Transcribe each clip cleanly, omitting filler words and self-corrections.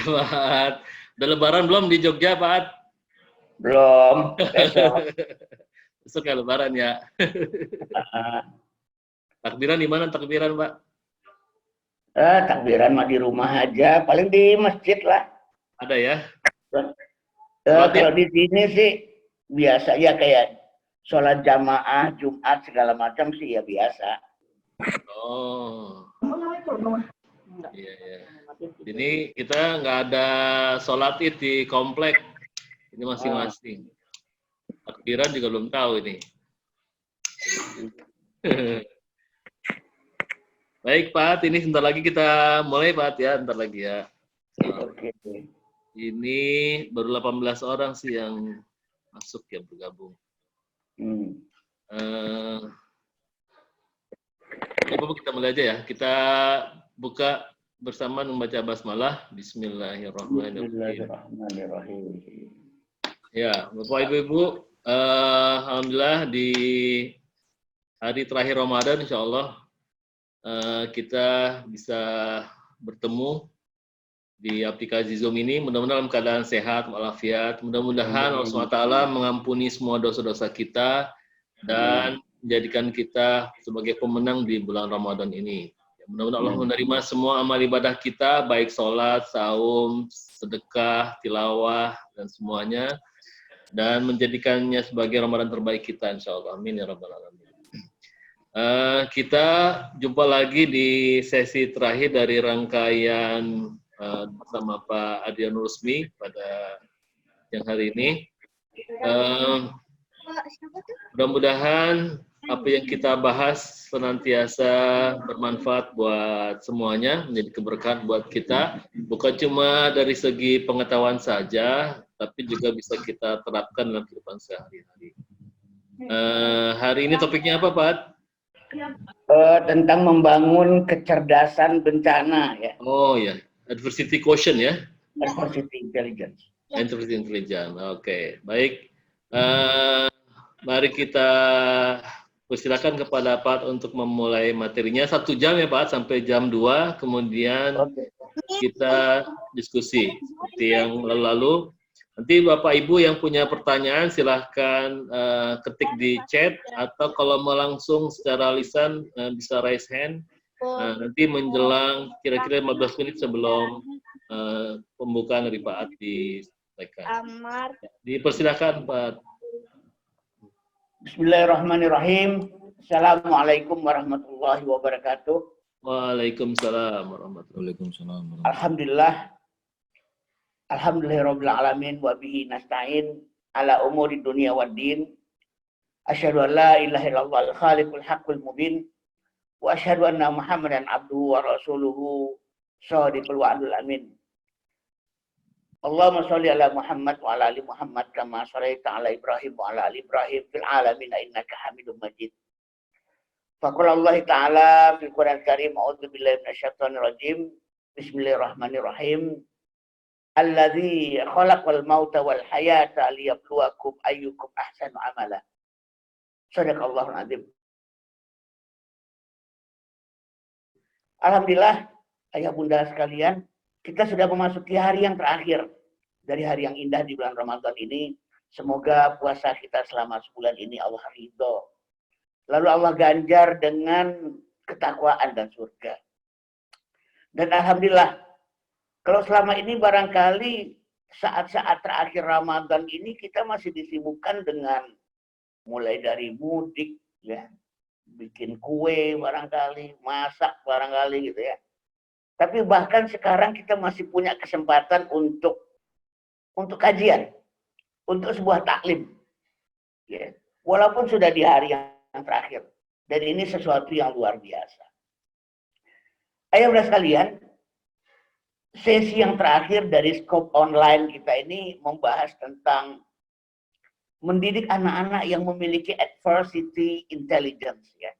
Pak. Udah lebaran belum di Jogja, Pak? Belum, besok. Besok ya lebaran ya. Ah, Takbiran di mana takbiran, Pak? takbiran mah di rumah aja, paling di masjid lah. Ada ya? Eh, Sholat kalau Id? di sini sih biasa ya kayak sholat jamaah, Jumat segala macam sih ya biasa. Oh, iya, iya. Ini kita nggak ada sholat Id di komplek. Ini Ah, masing-masing. Takbiran juga belum tahu ini. Baik, Pak. Ini sebentar lagi kita mulai, Pak, ya. Sebentar lagi ya. oke. Ini baru 18 orang sih yang masuk yang bergabung. Hmm. Eh, Bapak kita mulai aja ya. Kita buka bersama membaca basmalah. Bismillahirrahmanirrahim. Bismillahirrahmanirrahim. Ya, Bapak Ibu, alhamdulillah di hari terakhir Ramadan, insya Allah kita bisa bertemu di aplikasi Zoom ini. Mudah-mudahan dalam keadaan sehat, walafiat. Mudah-mudahan Allah SWT mengampuni semua dosa-dosa kita dan menjadikan kita sebagai pemenang di bulan Ramadan ini. Mudah-mudahan Allah menerima semua amal ibadah kita, baik sholat, saum, sedekah, tilawah, dan semuanya, dan menjadikannya sebagai Ramadan terbaik kita, insya Allah. Amin ya rabbal alamin. Kita jumpa lagi di sesi terakhir dari rangkaian bersama Pak Adrian Rusmi pada yang hari ini. Mudah-mudahan apa yang kita bahas senantiasa bermanfaat buat semuanya, menjadi keberkahan buat kita, bukan cuma dari segi pengetahuan saja, tapi juga bisa kita terapkan dalam kehidupan sehari-hari. Hari ini topiknya apa, Pak? Tentang membangun kecerdasan bencana ya. Oh ya, adversity quotient ya. Adversity intelligence. Adversity intelligence. Oke, baik. Mari kita persilakan kepada Pak untuk memulai materinya. 1 jam ya Pak, sampai jam 2. Kemudian kita diskusi seperti yang lalu. Nanti Bapak Ibu yang punya pertanyaan silahkan ketik di chat, atau kalau mau langsung secara lisan bisa raise hand. Nanti menjelang kira-kira 15 menit sebelum pembukaan dari Pak Ad disampaikan. Dipersilakan Pak. Bismillahirrahmanirrahim. Assalamualaikum warahmatullahi wabarakatuh. Waalaikumsalam warahmatullahi wabarakatuh. Alhamdulillah. Alhamdulillahirabbil alamin wa bihi nasta'in ala umuri dunya waddin. Asyhadu an la ilaha illallah al-khaliqul haqqul mubin wa asyhadu anna Muhammadan abduhu wa rasuluhu shadiqul wa'dul amin. Allahumma sholli ala Muhammad wa ala ali Muhammad kama shallaita ala Ibrahim wa ala ali Ibrahim fil alamin innaka Hamidum Majid. Faqala Allah Ta'ala fil Qur'an Karim, a'udzu billahi minasyaitonir rajim. Bismillahirrahmanirrahim. Alladzi khalaqal mauta wal hayata liyabluwakum ayyukum ahsanu amala. Shadaqallahul azim. Alhamdulillah, ayah bunda sekalian, kita sudah memasuki hari yang terakhir dari hari yang indah di bulan Ramadan ini. Semoga puasa kita selama sebulan ini Allah ridho. Lalu Allah ganjar dengan ketakwaan dan surga. Dan alhamdulillah, kalau selama ini barangkali saat-saat terakhir Ramadan ini kita masih disibukkan dengan mulai dari mudik, ya, bikin kue barangkali, masak barangkali gitu ya. Tapi bahkan sekarang kita masih punya kesempatan untuk kajian, untuk sebuah taklim, ya. Walaupun sudah di hari yang terakhir. Dan ini sesuatu yang luar biasa. Ayo bunda sekalian, sesi yang terakhir dari skop online kita ini membahas tentang mendidik anak-anak yang memiliki adversity intelligence, ya.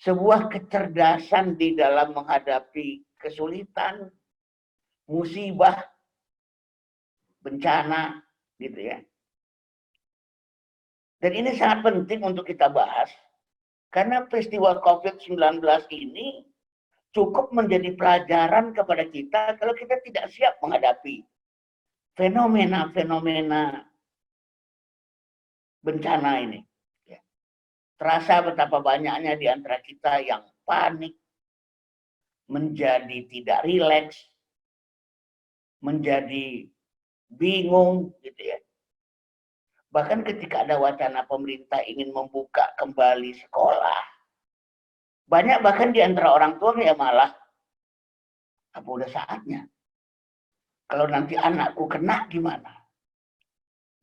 Sebuah kecerdasan di dalam menghadapi kesulitan, musibah, bencana, gitu ya. Dan ini sangat penting untuk kita bahas, karena peristiwa COVID-19 ini cukup menjadi pelajaran kepada kita kalau kita tidak siap menghadapi fenomena-fenomena bencana ini. Terasa betapa banyaknya di antara kita yang panik, menjadi tidak rileks, menjadi bingung, gitu ya. Bahkan ketika ada wacana pemerintah ingin membuka kembali sekolah, banyak bahkan di antara orang tua ya malah, apa udah saatnya? Kalau nanti anakku kena gimana?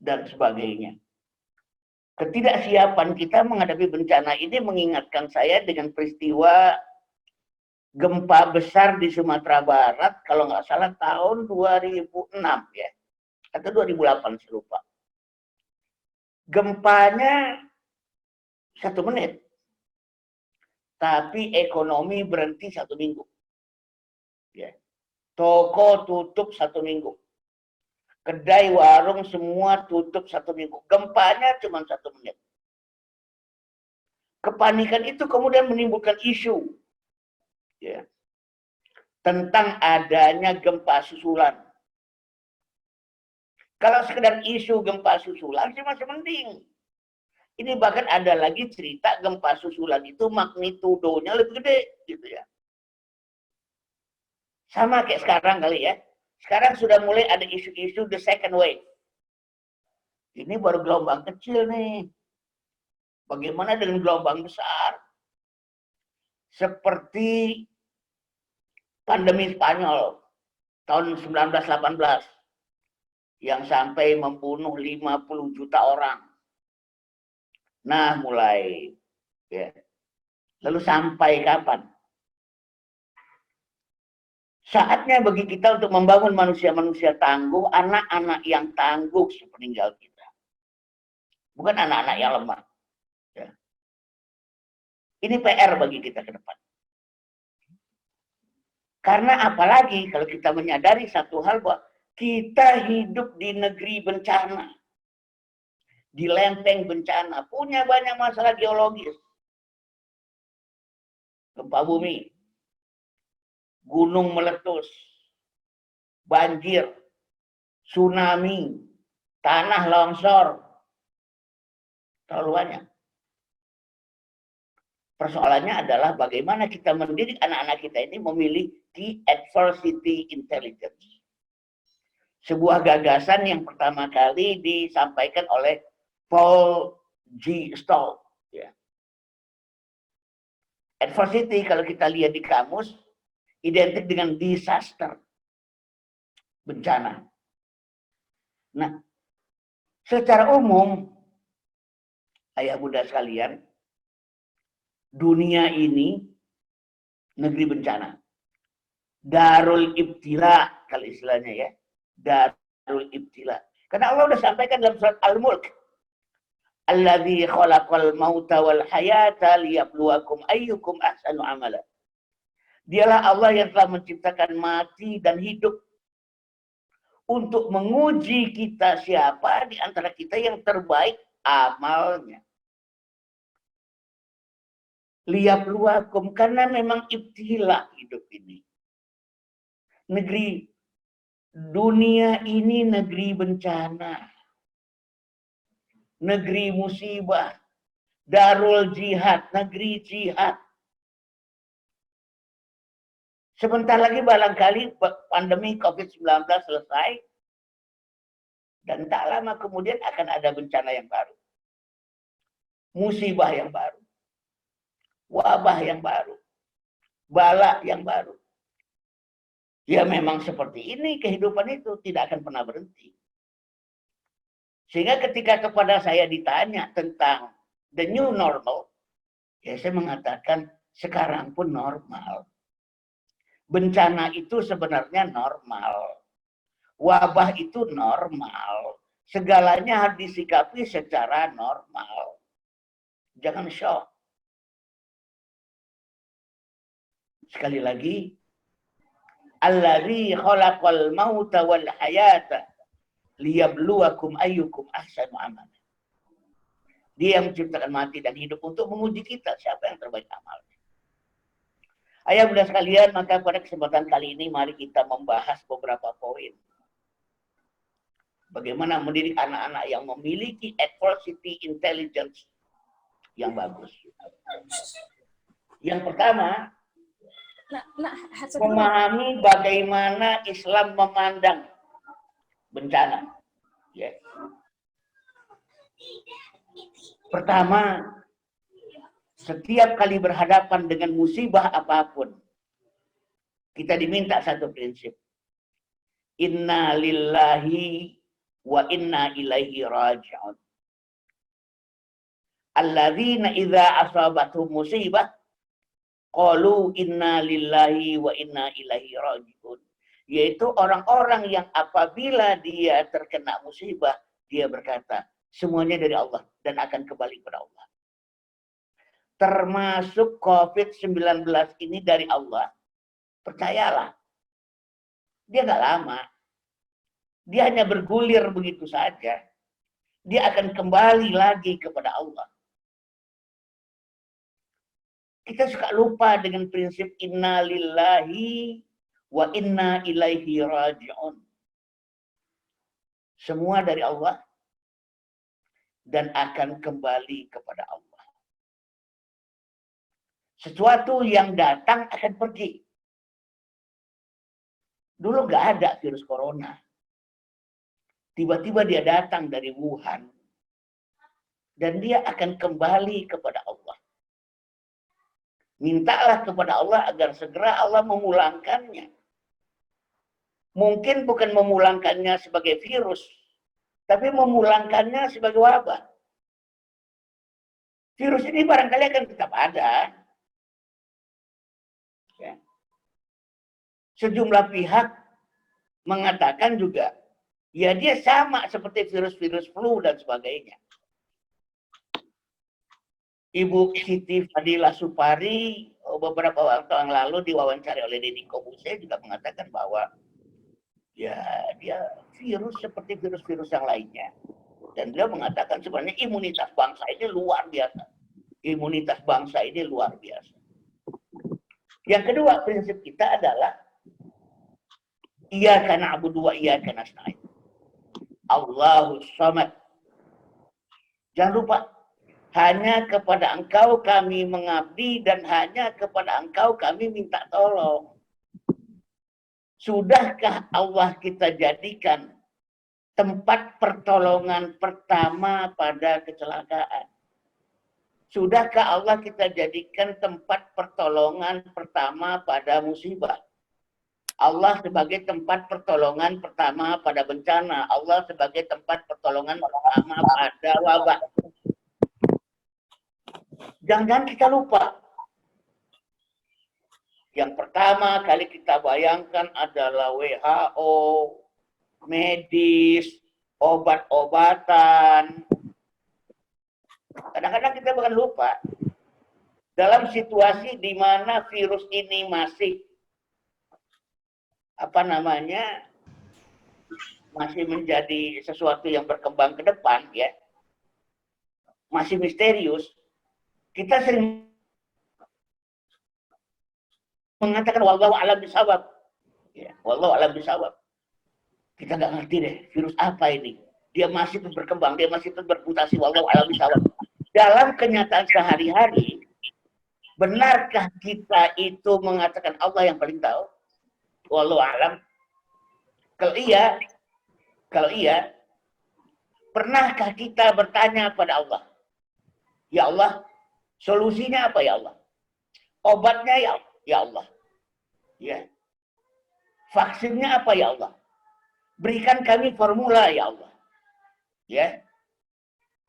Dan sebagainya. Ketidaksiapan kita menghadapi bencana ini mengingatkan saya dengan peristiwa gempa besar di Sumatera Barat, kalau nggak salah tahun 2006 ya, atau 2008 saya lupa. Gempanya 1 menit, tapi ekonomi berhenti 1 minggu. Ya. Toko tutup 1 minggu. Kedai, warung semua tutup 1 minggu. Gempanya cuma 1 menit. Kepanikan itu kemudian menimbulkan isu ya, tentang adanya gempa susulan. Kalau sekedar isu gempa susulan sih masih mending. Ini bahkan ada lagi cerita gempa susulan itu magnitudonya lebih gede gitu ya. Sama kayak sekarang kali ya. Sekarang sudah mulai ada isu-isu the second wave. Ini baru gelombang kecil nih. Bagaimana dengan gelombang besar? Seperti pandemi Spanyol tahun 1918 yang sampai membunuh 50 juta orang. Nah, mulai ya. Lalu sampai kapan? Saatnya bagi kita untuk membangun manusia-manusia tangguh, anak-anak yang tangguh sepeninggal kita. Bukan anak-anak yang lemah. Ya. Ini PR bagi kita ke depan. Karena apalagi kalau kita menyadari satu hal bahwa kita hidup di negeri bencana. Di lempeng bencana. Punya banyak masalah geologis. Gempa bumi. Gunung meletus, banjir, tsunami, tanah longsor, terlalu banyak. Persoalannya adalah bagaimana kita mendidik anak-anak kita ini memiliki adversity intelligence. Sebuah gagasan yang pertama kali disampaikan oleh Paul G. Stoll. Ya. Adversity kalau kita lihat di kamus, identik dengan disaster, bencana. Nah, secara umum, ayah bunda sekalian, dunia ini negeri bencana. Darul ibtila, kalau istilahnya ya. Darul ibtila. Karena Allah sudah sampaikan dalam surat Al-Mulk. Alladzi khalaqal mauta wal hayata liyabluwakum ayyukum ahsanu amala. Dialah Allah yang telah menciptakan mati dan hidup untuk menguji kita siapa di antara kita yang terbaik amalnya. Liyabluwakum, karena memang ibtila hidup ini. Negeri dunia ini negeri bencana. Negeri musibah. Darul jihad, negeri jihad. Sebentar lagi barangkali pandemi COVID-19 selesai. Dan tak lama kemudian akan ada bencana yang baru. Musibah yang baru. Wabah yang baru. Bala yang baru. Ya memang seperti ini kehidupan itu tidak akan pernah berhenti. Sehingga ketika kepada saya ditanya tentang the new normal, ya saya mengatakan sekarang pun normal. Bencana itu sebenarnya normal. Wabah itu normal. Segalanya harus disikapi secara normal. Jangan shock. Sekali lagi, Allazi khalaqal mauta wal hayata liyabluwakum ayyukum ahsanu amala. Dia yang menciptakan mati dan hidup untuk menguji kita siapa yang terbaik amalnya. Ayah bunda sekalian, maka pada kesempatan kali ini mari kita membahas beberapa poin. Bagaimana mendidik anak-anak yang memiliki adversity intelligence yang bagus. Yang pertama, memahami bagaimana Islam memandang bencana. Ya. Pertama, setiap kali berhadapan dengan musibah apapun, kita diminta satu prinsip. Inna lillahi wa inna ilaihi raji'un. Alladzina idza asabatuhum musibah qalu inna lillahi wa inna ilaihi raji'un. Yaitu orang-orang yang apabila dia terkena musibah, dia berkata, semuanya dari Allah dan akan kembali kepada Allah. Termasuk COVID-19 ini dari Allah, percayalah, dia nggak lama. Dia hanya bergulir begitu saja. Dia akan kembali lagi kepada Allah. Kita suka lupa dengan prinsip inna lillahi wa inna ilaihi raji'un. Semua dari Allah dan akan kembali kepada Allah. Sesuatu yang datang akan pergi. Dulu nggak ada virus corona. Tiba-tiba dia datang dari Wuhan. Dan dia akan kembali kepada Allah. Mintalah kepada Allah agar segera Allah memulangkannya. Mungkin bukan memulangkannya sebagai virus, tapi memulangkannya sebagai wabah. Virus ini barangkali akan tetap ada. Ya. Sejumlah pihak mengatakan juga, ya dia sama seperti virus-virus flu dan sebagainya. Ibu Siti Fadila Supari beberapa waktu yang lalu diwawancari oleh Deddy Kobuse juga mengatakan bahwa ya dia virus seperti virus-virus yang lainnya. Dan dia mengatakan sebenarnya imunitas bangsa ini luar biasa. Imunitas bangsa ini luar biasa. Yang kedua prinsip kita adalah iyyaka na'budu wa iyyaka nasta'in. Allahus Samad. Jangan lupa, hanya kepada Engkau kami mengabdi dan hanya kepada Engkau kami minta tolong. Sudahkah Allah kita jadikan tempat pertolongan pertama pada kecelakaan? Sudahkah Allah kita jadikan tempat pertolongan pertama pada musibah? Allah sebagai tempat pertolongan pertama pada bencana. Allah sebagai tempat pertolongan pertama pada wabah. Jangan-jangan kita lupa. Yang pertama kali kita bayangkan adalah WHO, medis, obat-obatan. Kadang-kadang kita bahkan lupa. Dalam situasi di mana virus ini masih masih menjadi sesuatu yang berkembang ke depan, ya, masih misterius, kita sering mengatakan wallahu a'lam bishawab, ya, wallahu a'lam bishawab. Kita nggak ngerti deh virus apa ini, dia masih terus berkembang, dia masih terus bermutasi, wallahu a'lam bishawab. Dalam kenyataan sehari-hari, benarkah kita itu mengatakan Allah yang paling tahu? Wallahu a'lam. Kalau iya, pernahkah kita bertanya pada Allah, ya Allah, solusinya apa ya Allah? Obatnya ya Allah. Ya. Vaksinnya apa ya Allah? Berikan kami formula ya Allah. Ya.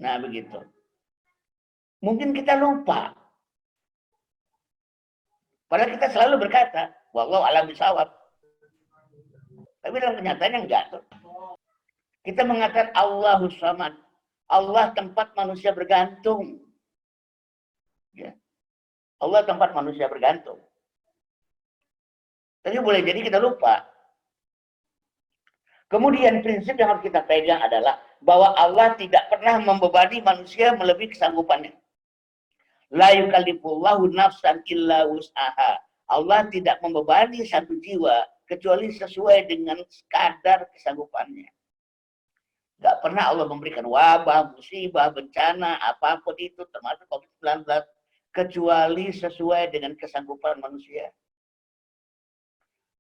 Nah, begitu. Mungkin kita lupa. Padahal kita selalu berkata, wallahu a'lam bishawab. Tapi dalam kenyataannya enggak tuh. Kita mengatakan Allahus Samad. Allah tempat manusia bergantung. Ya. Allah tempat manusia bergantung. Tapi boleh jadi kita lupa. Kemudian prinsip yang harus kita pegang adalah bahwa Allah tidak pernah membebani manusia melebihi kesanggupannya. La yukallifullahu nafsan illa wus'aha. Allah tidak membebani satu jiwa kecuali sesuai dengan kadar kesanggupannya. Gak pernah Allah memberikan wabah, musibah, bencana, apapun itu termasuk COVID-19 kecuali sesuai dengan kesanggupan manusia.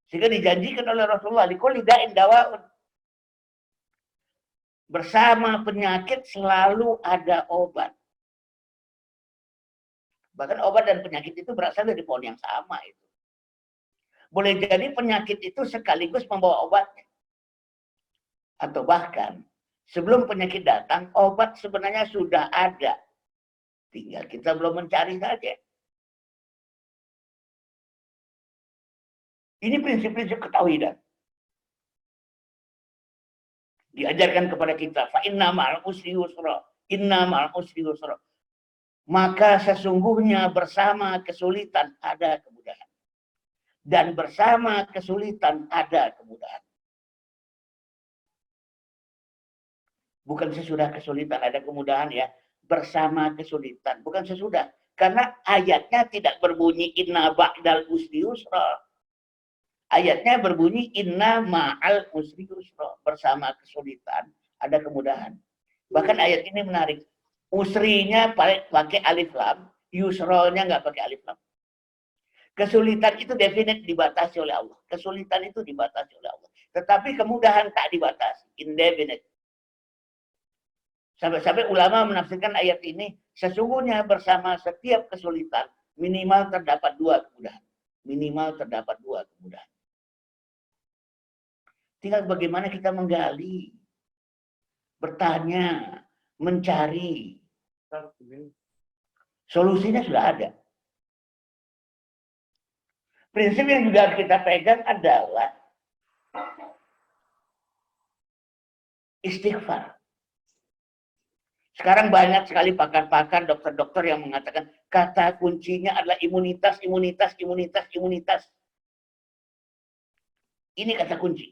Sehingga dijanjikan oleh Rasulullah, likulli da'in dawaun. Bersama penyakit selalu ada obat. Bahkan obat dan penyakit itu berasal dari pohon yang sama itu. Boleh jadi penyakit itu sekaligus membawa obatnya. Atau bahkan sebelum penyakit datang, obat sebenarnya sudah ada. Tinggal kita belum mencari saja. Ini prinsip-prinsip ketauhidan. Diajarkan kepada kita, fa inna ma'al usri yusra, inna ma'al usri yusra. Maka sesungguhnya bersama kesulitan ada kemudahan. Dan bersama kesulitan ada kemudahan. Bukan sesudah kesulitan ada kemudahan ya, bersama kesulitan, bukan sesudah. Karena ayatnya tidak berbunyi inna ba'dal usri yusra. Ayatnya berbunyi inna ma'al usri yusra. Bersama kesulitan ada kemudahan. Bahkan ayat ini menarik. Usrinya pakai alif lam, yusronya nggak pakai alif lam. Kesulitan itu definite dibatasi oleh Allah. Kesulitan itu dibatasi oleh Allah. Tetapi kemudahan tak dibatasi, indefinite. Sampai-sampai ulama menafsirkan ayat ini, sesungguhnya bersama setiap kesulitan minimal terdapat dua kemudahan. Minimal terdapat dua kemudahan. Tinggal bagaimana kita menggali, bertanya, mencari. Solusinya sudah ada. Prinsip yang juga harus kita pegang adalah istighfar. Sekarang banyak sekali pakar-pakar, dokter-dokter yang mengatakan kata kuncinya adalah imunitas, imunitas, imunitas, imunitas. Ini kata kunci.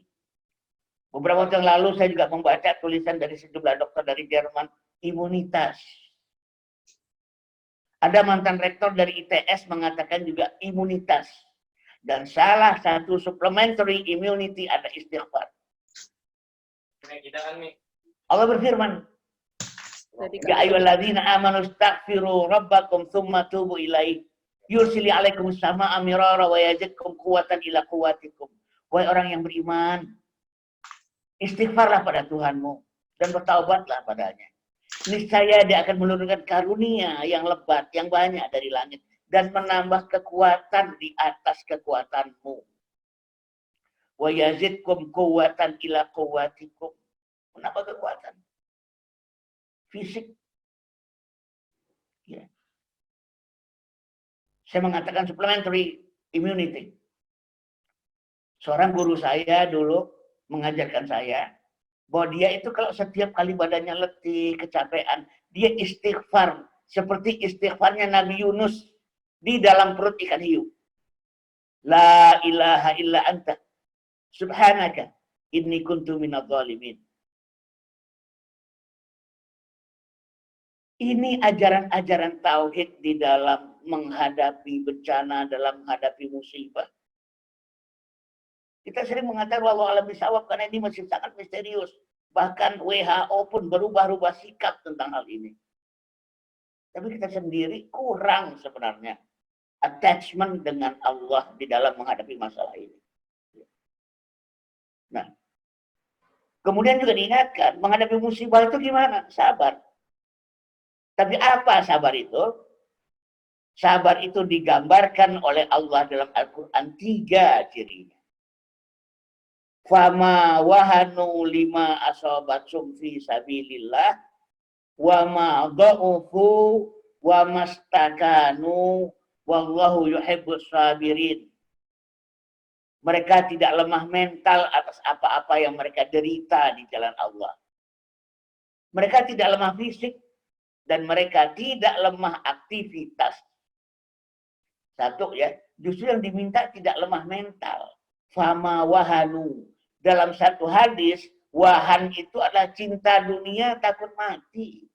Beberapa waktu yang lalu saya juga membaca tulisan dari sejumlah dokter dari Jerman, imunitas. Ada mantan rektor dari ITS mengatakan juga imunitas. Dan salah satu supplementary immunity ada istighfar. Allah berfirman, ya ayyuhalladzina amanu astaghfiru rabbakum tsumma tubu ilaihi yursili alaikum samaa'a mirara wa yazidkum quwwatan ila quwwatikum. Wahai orang yang beriman, istighfarlah pada Tuhanmu dan bertaubatlah padanya. Niscaya dia akan menurunkan karunia yang lebat, yang banyak dari langit dan menambah kekuatan di atas kekuatanmu. Wa yazidkum quwwatan ila quwwatikum. Menambah kekuatan fisik. Ya. Saya mengatakan supplementary immunity. Seorang guru saya dulu mengajarkan saya bahwa dia itu kalau setiap kali badannya letih, kecapean, dia istighfar seperti istighfarnya Nabi Yunus di dalam perut ikan hiu. La ilaha illa anta subhanaka inni kuntu minadh dhalimin. Ini ajaran-ajaran tauhid di dalam menghadapi bencana, dalam menghadapi musibah. Kita sering mengatakan wallahu a'lam bishawab karena ini masih sangat misterius. Bahkan WHO pun berubah-ubah sikap tentang hal ini. Tapi kita sendiri kurang sebenarnya attachment dengan Allah di dalam menghadapi masalah ini. Nah, kemudian juga diingatkan, menghadapi musibah itu gimana? Sabar. Tapi apa sabar itu? Sabar itu digambarkan oleh Allah dalam Al-Quran 3 cirinya. Fama wahanu lima asobatum fi sabilillah wa ma dha'ufu wa mastakanu wallahu yuhibbus sabirin. Mereka tidak lemah mental atas apa-apa yang mereka derita di jalan Allah. Mereka tidak lemah fisik dan mereka tidak lemah aktivitas. Satu ya, justru yang diminta tidak lemah mental. Fama wahanu. Dalam satu hadis, wahan itu adalah cinta dunia, takut mati.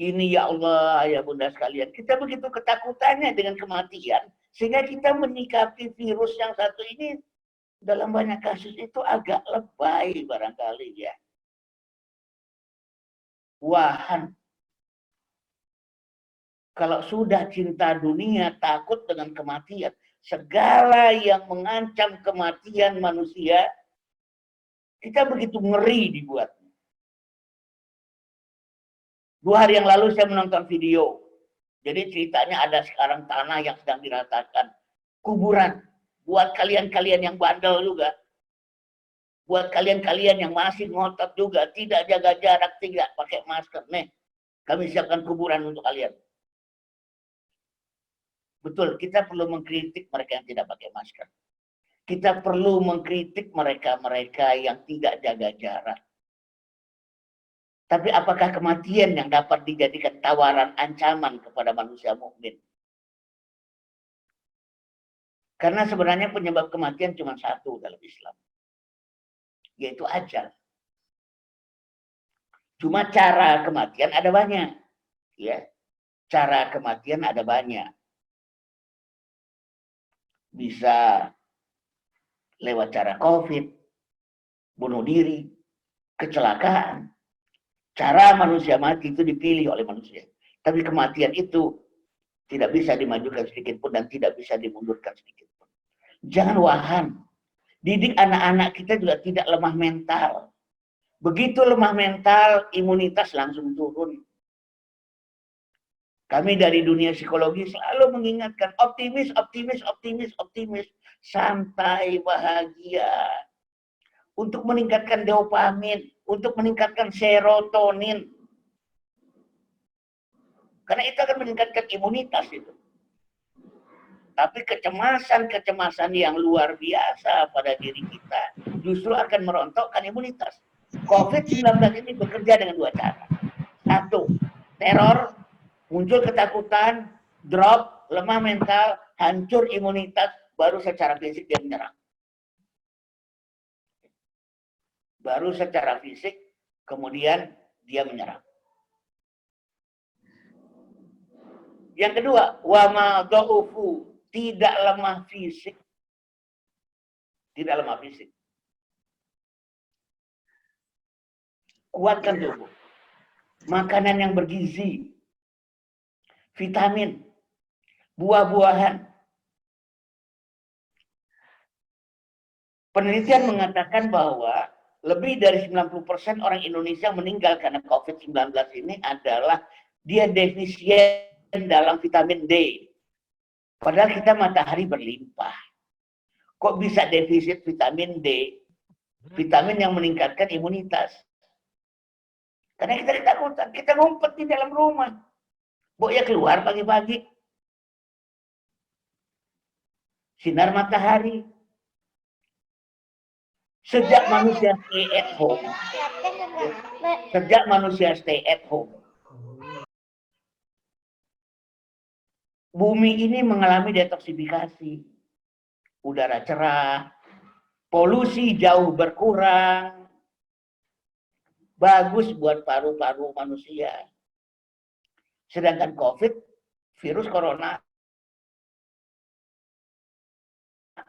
Ini ya Allah, ya bunda sekalian. Kita begitu ketakutannya dengan kematian, Sehingga kita menyikapi virus yang satu ini dalam banyak kasus itu agak lebay barangkali ya. Wahan. Kalau sudah cinta dunia, takut dengan kematian. Segala yang mengancam kematian manusia, kita begitu ngeri dibuat. 2 hari yang lalu saya menonton video. Jadi ceritanya ada sekarang tanah yang sedang diratakan. Kuburan. Buat kalian-kalian yang bandel juga. Buat kalian-kalian yang masih ngotot juga. Tidak jaga jarak, tidak pakai masker. Nih, kami siapkan kuburan untuk kalian. Betul, kita perlu mengkritik mereka yang tidak pakai masker. Kita perlu mengkritik mereka-mereka yang tidak jaga jarak. Tapi apakah kematian yang dapat dijadikan tawaran ancaman kepada manusia mukmin? Karena sebenarnya penyebab kematian cuma satu dalam Islam, yaitu ajal. Cuma cara kematian ada banyak, ya. Cara kematian ada banyak. Bisa lewat cara COVID, bunuh diri, kecelakaan. Cara manusia mati itu dipilih oleh manusia. Tapi kematian itu tidak bisa dimajukan sedikit pun dan tidak bisa dimundurkan sedikit pun. Jangan wahan. Didik anak-anak kita juga tidak lemah mental. Begitu lemah mental, imunitas langsung turun. Kami dari dunia psikologi selalu mengingatkan optimis, optimis, optimis, optimis. Santai, bahagia. Untuk meningkatkan dopamin, untuk meningkatkan serotonin. Karena itu akan meningkatkan imunitas itu. Tapi kecemasan-kecemasan yang luar biasa pada diri kita justru akan merontokkan imunitas. COVID-19 ini bekerja dengan 2 cara. 1, teror, muncul ketakutan, drop, lemah mental, hancur imunitas, baru secara fisik dia menyerang. Baru secara fisik, kemudian dia menyerang. Yang kedua, wama dha'ufu, tidak lemah fisik. Tidak lemah fisik. Kuatkan tubuh. Makanan yang bergizi, vitamin, buah-buahan. Penelitian mengatakan bahwa lebih dari 90% orang Indonesia meninggal karena COVID-19 ini adalah dia defisien dalam vitamin D. Padahal kita matahari berlimpah. Kok bisa defisit vitamin D? Vitamin yang meningkatkan imunitas. Karena kita ketakutan, kita ngumpet di dalam rumah. Pokoknya keluar pagi-pagi. Sinar matahari. Sejak manusia stay at home. Sejak manusia stay at home. Bumi ini mengalami detoksifikasi. Udara cerah, polusi jauh berkurang. Bagus buat paru-paru manusia. Sedangkan COVID, virus corona,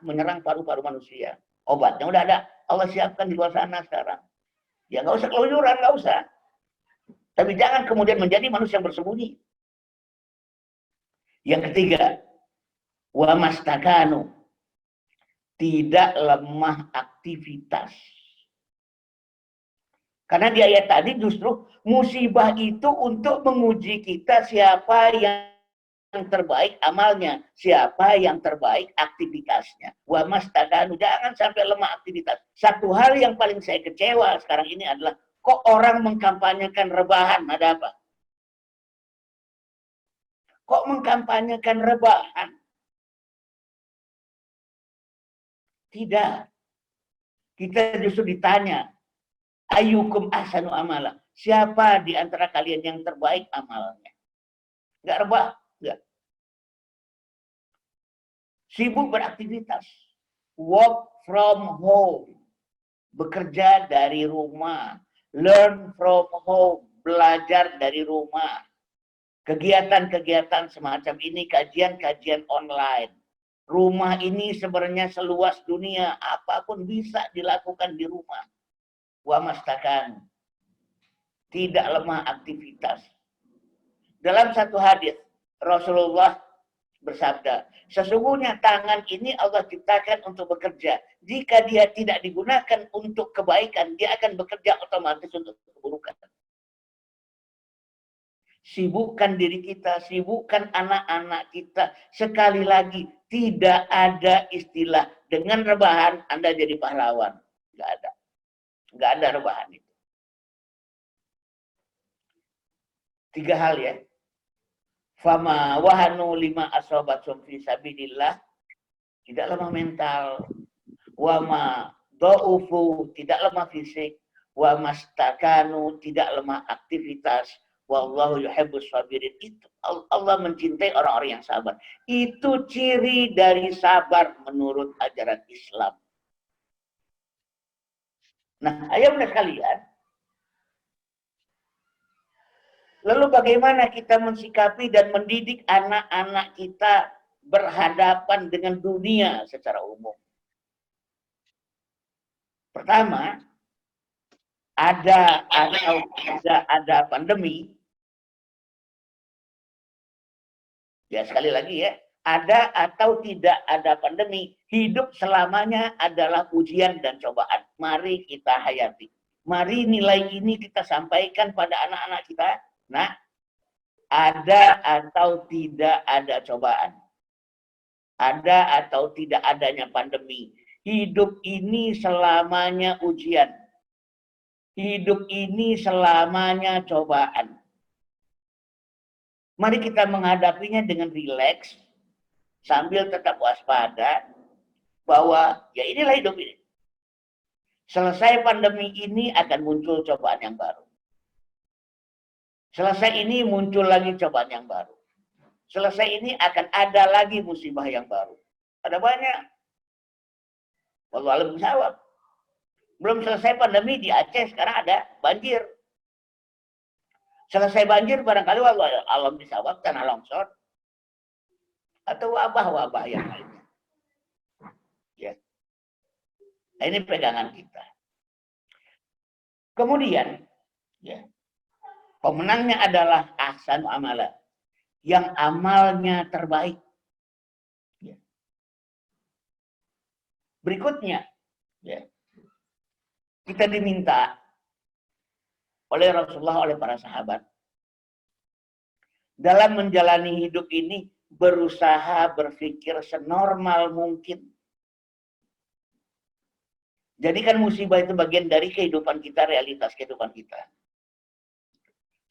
menyerang paru-paru manusia. Obatnya udah ada, Allah siapkan di luar sana sekarang. Ya nggak usah keluyuran, nggak usah. Tapi jangan kemudian menjadi manusia yang bersembunyi. Yang ketiga, wa mastakanu, tidak lemah aktivitas. Karena di ayat tadi justru musibah itu untuk menguji kita siapa yang terbaik amalnya, siapa yang terbaik aktivitasnya. Wa mastakanu, jangan sampai lemah aktivitas. Satu hal yang paling saya kecewa sekarang ini adalah kok orang mengkampanyekan rebahan, ada apa? Kok mengkampanyekan rebahan? Tidak. Kita justru ditanya, ayyukum ahsanu amala. Siapa di antara kalian yang terbaik amalnya? Enggak rebah, enggak. Sibuk beraktivitas. Work from home. Bekerja dari rumah. Learn from home. Belajar dari rumah. Kegiatan-kegiatan semacam ini, kajian-kajian online. Rumah ini sebenarnya seluas dunia, apapun bisa dilakukan di rumah. Wa mastakan, tidak lemah aktivitas. Dalam satu hadis Rasulullah bersabda, sesungguhnya tangan ini Allah ciptakan untuk bekerja. Jika dia tidak digunakan untuk kebaikan, dia akan bekerja otomatis untuk keburukan. Sibukkan diri kita, sibukkan anak-anak kita. Sekali lagi, tidak ada istilah dengan rebahan Anda jadi pahlawan. Nggak ada. Nggak ada rebahan itu. 3 hal ya. Fama wahanu lima asobatum fi sabilillah. Tidak lemah mental. Wama do'ufu, tidak lemah fisik. Wa mastakanu, tidak lemah aktivitas. Wallahu yuhibbus sabirin. Itu Allah mencintai orang-orang yang sabar. Itu ciri dari sabar menurut ajaran Islam. Nah, ayo bunda sekalian. Lalu bagaimana kita mensikapi dan mendidik anak-anak kita berhadapan dengan dunia secara umum? Pertama, ada atau tidak ada pandemi. Ya sekali lagi ya, ada atau tidak ada pandemi, hidup selamanya adalah ujian dan cobaan. Mari kita hayati. Mari nilai ini kita sampaikan pada anak-anak kita. Nah, ada atau tidak ada cobaan. Ada atau tidak adanya pandemi. Hidup ini selamanya ujian. Hidup ini selamanya cobaan. Mari kita menghadapinya dengan rileks, sambil tetap waspada, bahwa ya inilah hidup ini. Selesai pandemi ini akan muncul cobaan yang baru. Selesai ini muncul lagi cobaan yang baru. Selesai ini akan ada lagi musibah yang baru. Ada banyak. Wallahu a'lam bishawab. Belum selesai pandemi di Aceh, sekarang ada banjir. Selesai banjir barangkali wallahu a'lam bishawab, tanah longsor. Atau wabah-wabah yang lainnya. Ya. Nah, ini pegangan kita. Kemudian, ya, pemenangnya adalah ahsan amala, yang amalnya terbaik. Ya. Berikutnya, ya, kita diminta oleh Rasulullah, oleh para sahabat, dalam menjalani hidup ini berusaha berpikir senormal mungkin. Jadikan musibah itu bagian dari kehidupan kita, realitas kehidupan kita.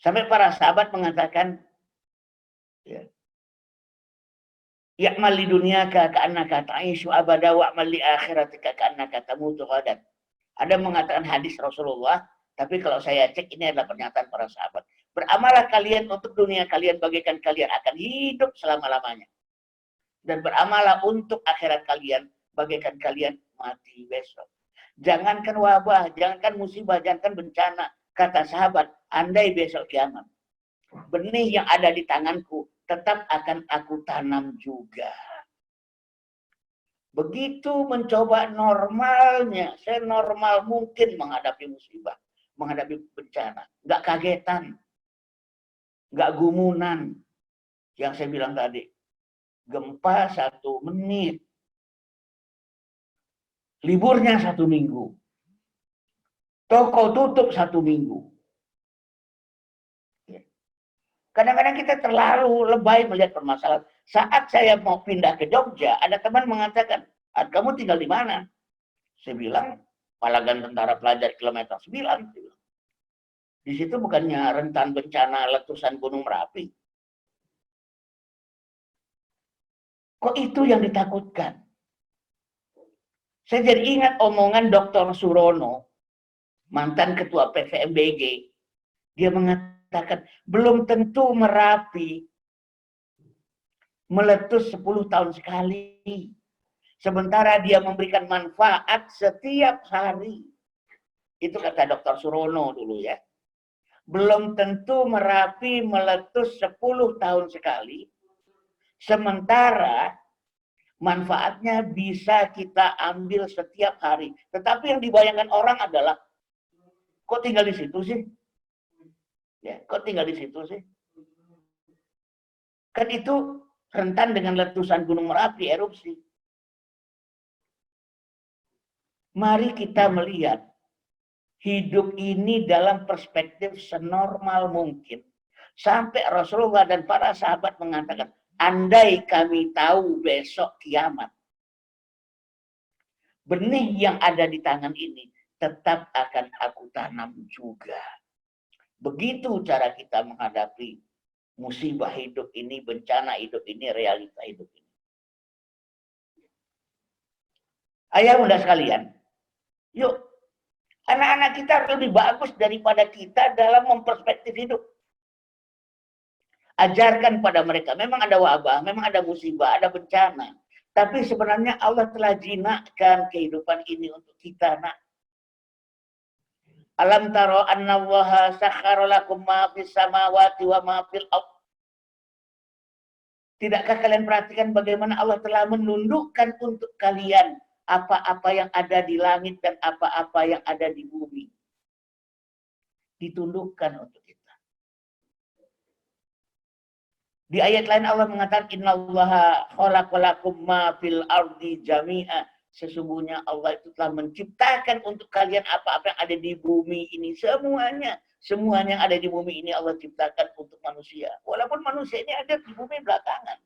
Sampai para sahabat mengatakan, ya, ya'mal li dunyaka ka'annaka ta'ishu abada wa'mal li akhiratika ka'annaka tamutu ghadan. Ada mengatakan hadis Rasulullah, tapi kalau saya cek ini adalah pernyataan para sahabat. Beramalah kalian untuk dunia kalian bagaikan kalian akan hidup selama-lamanya. Dan beramalah untuk akhirat kalian bagaikan kalian mati besok. Jangankan wabah, jangankan musibah, jangankan bencana. Kata sahabat, andai besok kiamat, benih yang ada di tanganku tetap akan aku tanam juga. Begitu mencoba normalnya, senormal mungkin menghadapi musibah, menghadapi bencana. Nggak kagetan, nggak gumunan. Yang saya bilang tadi, gempa 1 menit, liburnya 1 minggu, toko tutup 1 minggu. Kadang-kadang kita terlalu lebay melihat permasalahan. Saat saya mau pindah ke Jogja, ada teman mengatakan, kamu tinggal di mana? Saya bilang, Palagan Tentara Pelajar kilometer 9. Di situ bukannya rentan bencana letusan Gunung Merapi. Kok itu yang ditakutkan? Saya jadi ingat omongan Dr. Surono, mantan ketua PVMBG. Dia mengatakan, belum tentu Merapi meletus 10 tahun sekali. Sementara dia memberikan manfaat setiap hari. Itu kata Dr. Surono dulu ya. Belum tentu Merapi meletus 10 tahun sekali. Sementara manfaatnya bisa kita ambil setiap hari. Tetapi yang dibayangkan orang adalah, kok tinggal di situ sih? Ya, kok tinggal di situ sih? Kan itu rentan dengan letusan Gunung Merapi, erupsi. Mari kita melihat hidup ini dalam perspektif senormal mungkin. Sampai Rasulullah dan para sahabat mengatakan, andai kami tahu besok kiamat, benih yang ada di tangan ini tetap akan aku tanam juga. Begitu cara kita menghadapi musibah hidup ini, bencana hidup ini, realita hidup ini. Ayah bunda sekalian, yuk, anak-anak kita lebih bagus daripada kita dalam memperspektif hidup. Ajarkan pada mereka, memang ada wabah, memang ada musibah, ada bencana. Tapi sebenarnya Allah telah jinakkan kehidupan ini untuk kita, nak. Alam taro anna Allaha sakhkhara lakum ma fis samawati wa ma fil ardh. Tidakkah kalian perhatikan bagaimana Allah telah menundukkan untuk kalian apa-apa yang ada di langit dan apa-apa yang ada di bumi. Ditundukkan untuk kita. Di ayat lain Allah mengatakan innallaha khalaqalakum ma fil ardi jami'a. Sesungguhnya Allah itu telah menciptakan untuk kalian apa-apa yang ada di bumi ini. Semuanya yang ada di bumi ini Allah ciptakan untuk manusia. Walaupun manusia ini ada di bumi belakangan.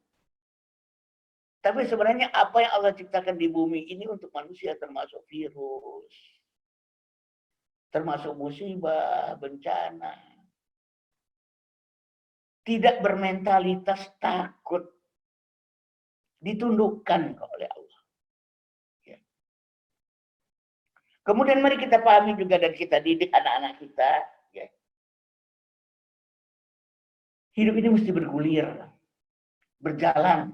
Tapi sebenarnya apa yang Allah ciptakan di bumi ini untuk manusia, termasuk virus, termasuk musibah, bencana. Tidak bermentalitas takut. Ditundukkan oleh Allah. Kemudian mari kita pahami juga dan kita didik anak-anak kita. Ya. Hidup ini mesti bergulir, berjalan,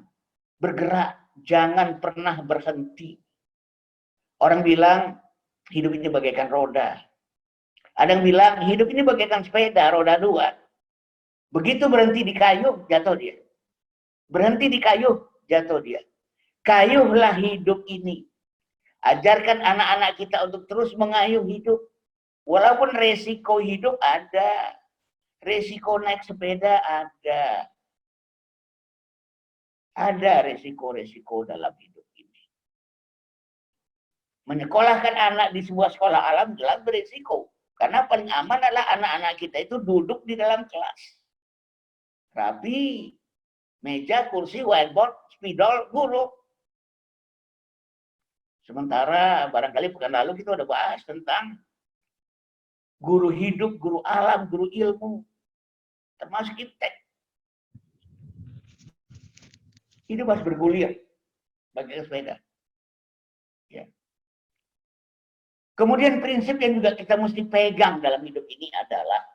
bergerak, jangan pernah berhenti. Orang bilang hidup ini bagaikan roda. Ada yang bilang hidup ini bagaikan sepeda, roda 2. Begitu berhenti di kayu, jatuh dia. Berhenti di kayu, jatuh dia. Kayuhlah hidup ini. Ajarkan anak-anak kita untuk terus mengayuh hidup. Walaupun resiko hidup ada. Resiko naik sepeda ada. Ada resiko-resiko dalam hidup ini. Menyekolahkan anak di sebuah sekolah alam jelas beresiko. Karena paling aman adalah anak-anak kita itu duduk di dalam kelas. Rapi, meja, kursi, whiteboard, spidol, guru. Sementara barangkali pekan lalu kita udah bahas tentang guru hidup, guru alam, guru ilmu, termasuk iptek. Hidup harus bergulir, bagai sepeda. Ya. Kemudian prinsip yang juga kita mesti pegang dalam hidup ini adalah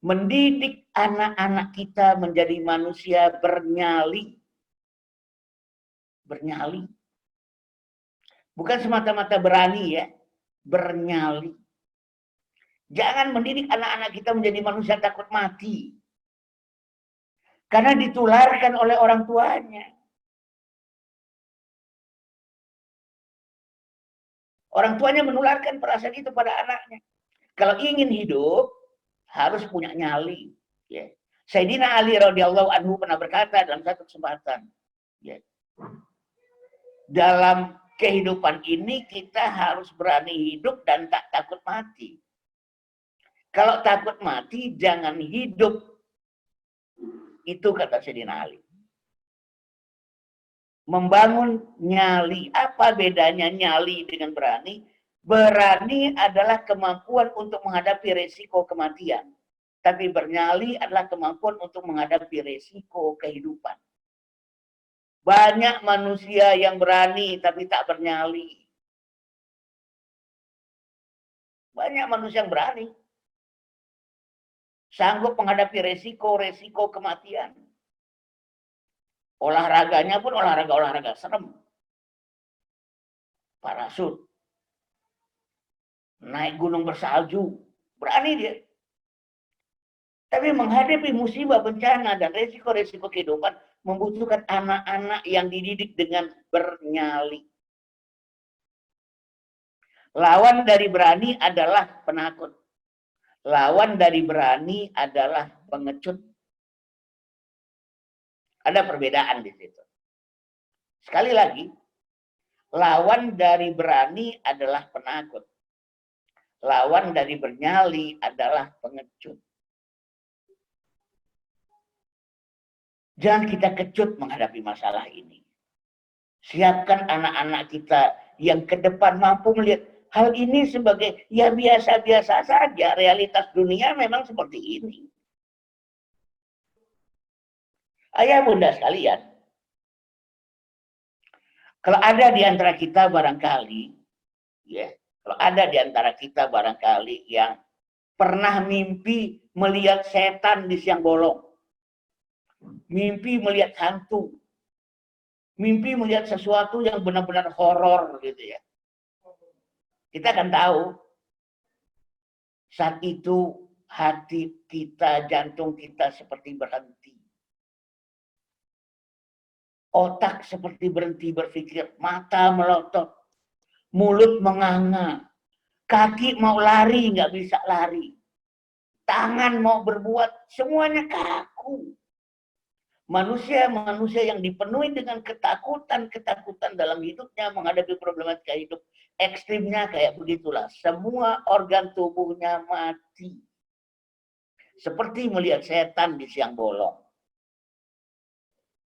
mendidik anak-anak kita menjadi manusia bernyali. Bernyali. Bukan semata-mata berani ya, bernyali. Jangan mendidik anak-anak kita menjadi manusia takut mati. Karena ditularkan oleh orang tuanya. Orang tuanya menularkan perasaan itu pada anaknya. Kalau ingin hidup, harus punya nyali. Ya. Sayyidina Ali radhiyallahu anhu pernah berkata dalam satu kesempatan. Ya. Dalam kehidupan ini kita harus berani hidup dan tak takut mati. Kalau takut mati, jangan hidup. Itu kata Sayyidina Ali. Membangun nyali. Apa bedanya nyali dengan berani? Berani adalah kemampuan untuk menghadapi resiko kematian. Tapi bernyali adalah kemampuan untuk menghadapi resiko kehidupan. Banyak manusia yang berani tapi tak bernyali. Banyak manusia yang berani. Sanggup menghadapi resiko-resiko kematian. Olahraganya pun olahraga-olahraga serem. Parasut. Naik gunung bersalju. Berani dia. Tapi menghadapi musibah, bencana, dan resiko-resiko kehidupan membutuhkan anak-anak yang dididik dengan bernyali. Lawan dari berani adalah penakut. Lawan dari berani adalah pengecut. Ada perbedaan di situ. Sekali lagi, lawan dari berani adalah penakut. Lawan dari bernyali adalah pengecut. Jangan kita kecut menghadapi masalah ini. Siapkan anak-anak kita yang ke depan mampu melihat hal ini sebagai ya biasa-biasa saja. Realitas dunia memang seperti ini. Ayah bunda sekalian, kalau ada di antara kita barangkali, ya, kalau ada di antara kita barangkali yang pernah mimpi melihat setan di siang bolong, mimpi melihat hantu, mimpi melihat sesuatu yang benar-benar horor gitu ya. Kita akan tahu saat itu hati kita, jantung kita seperti berhenti. Otak seperti berhenti berpikir, mata melotot, mulut menganga, kaki mau lari nggak bisa lari, tangan mau berbuat, semuanya kaku. Manusia yang dipenuhi dengan ketakutan dalam hidupnya menghadapi problematika hidup ekstrimnya kayak begitulah. Semua organ tubuhnya mati. Seperti melihat setan di siang bolong.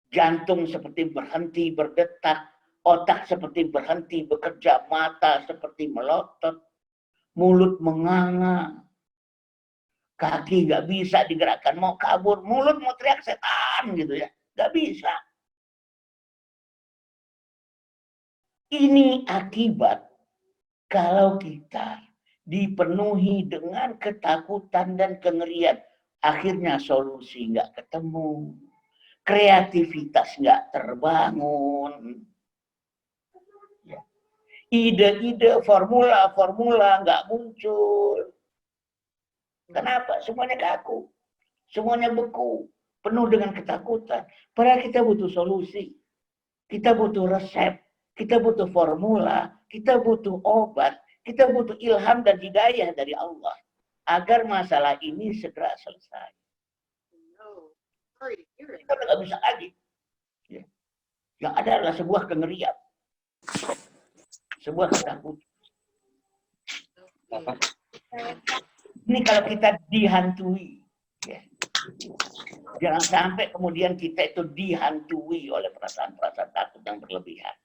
Jantung seperti berhenti berdetak, otak seperti berhenti bekerja, mata seperti melotot, mulut menganga, kaki nggak bisa digerakkan, mau kabur, mulut mau teriak setan gitu ya, nggak bisa. Ini akibat kalau kita dipenuhi dengan ketakutan dan kengerian, akhirnya solusi nggak ketemu, kreativitas nggak terbangun, ide-ide, formula nggak muncul. Kenapa? Semuanya kaku, semuanya beku, penuh dengan ketakutan. Padahal kita butuh solusi, kita butuh resep, kita butuh formula, kita butuh obat, kita butuh ilham dan hidayah dari Allah agar masalah ini segera selesai. Kita nggak bisa lagi. Yang ada adalah sebuah kengerian, sebuah ketakutan. Ini kalau kita dihantui, ya. Jangan sampai kemudian kita itu dihantui oleh perasaan-perasaan takut yang berlebihan.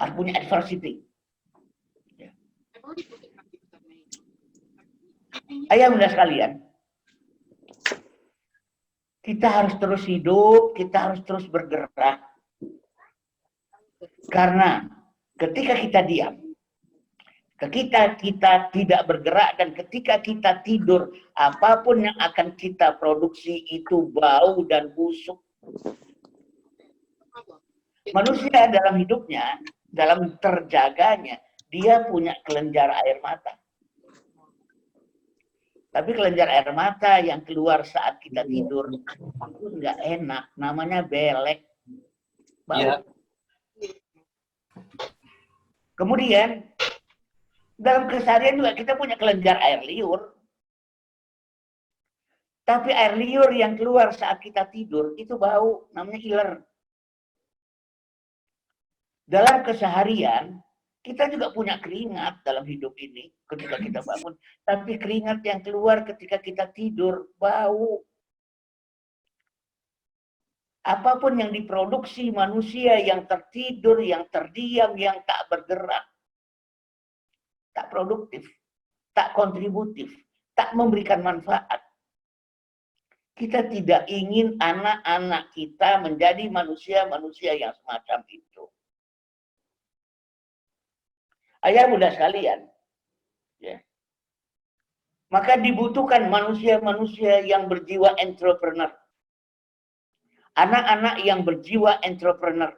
Harus punya adversity. Ya. Ayah bunda sekalian, kita harus terus hidup, kita harus terus bergerak. Karena ketika kita diam, ketika kita tidak bergerak, dan ketika kita tidur, apapun yang akan kita produksi itu bau dan busuk. Manusia dalam hidupnya, dalam terjaganya, dia punya kelenjar air mata. Tapi kelenjar air mata yang keluar saat kita tidur itu nggak enak, namanya belek, bau. Ya. Kemudian dalam keseharian juga kita punya kelenjar air liur. Tapi air liur yang keluar saat kita tidur itu bau, namanya iler. Dalam keseharian kita juga punya keringat dalam hidup ini ketika kita bangun. Tapi keringat yang keluar ketika kita tidur bau. Apapun yang diproduksi manusia yang tertidur, yang terdiam, yang tak bergerak, tak produktif, tak kontributif, tak memberikan manfaat. Kita tidak ingin anak-anak kita menjadi manusia-manusia yang semacam itu. Ayah bunda sekalian, ya. Maka dibutuhkan manusia-manusia yang berjiwa entrepreneur. Anak-anak yang berjiwa entrepreneur.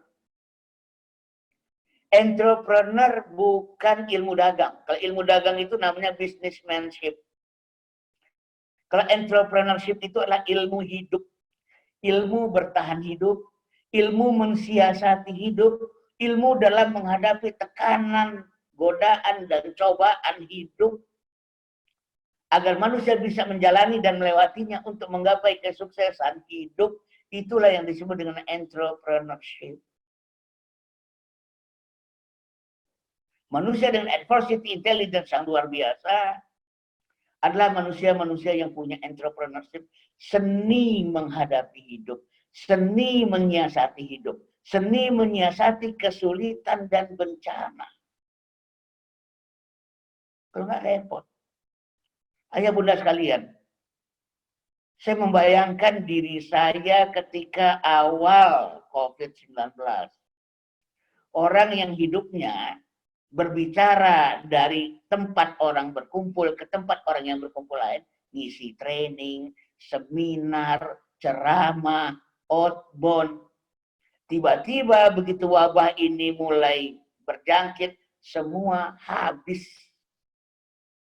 Entrepreneur bukan ilmu dagang. Kalau ilmu dagang itu namanya businessmanship. Kalau entrepreneurship itu adalah ilmu hidup, ilmu bertahan hidup, ilmu mensiasati hidup, ilmu dalam menghadapi tekanan, godaan, dan cobaan hidup, agar manusia bisa menjalani dan melewatinya untuk menggapai kesuksesan hidup. Itulah yang disebut dengan entrepreneurship. Manusia dengan adversity intelligence yang luar biasa adalah manusia-manusia yang punya entrepreneurship, seni menghadapi hidup, seni menyiasati hidup, seni menyiasati kesulitan dan bencana. Kalau nggak repot. Ayah bunda sekalian, saya membayangkan diri saya ketika awal COVID-19. Orang yang hidupnya berbicara dari tempat orang berkumpul ke tempat orang yang berkumpul lain, ngisi training, seminar, ceramah, outbound. Tiba-tiba begitu wabah ini mulai berjangkit, semua habis.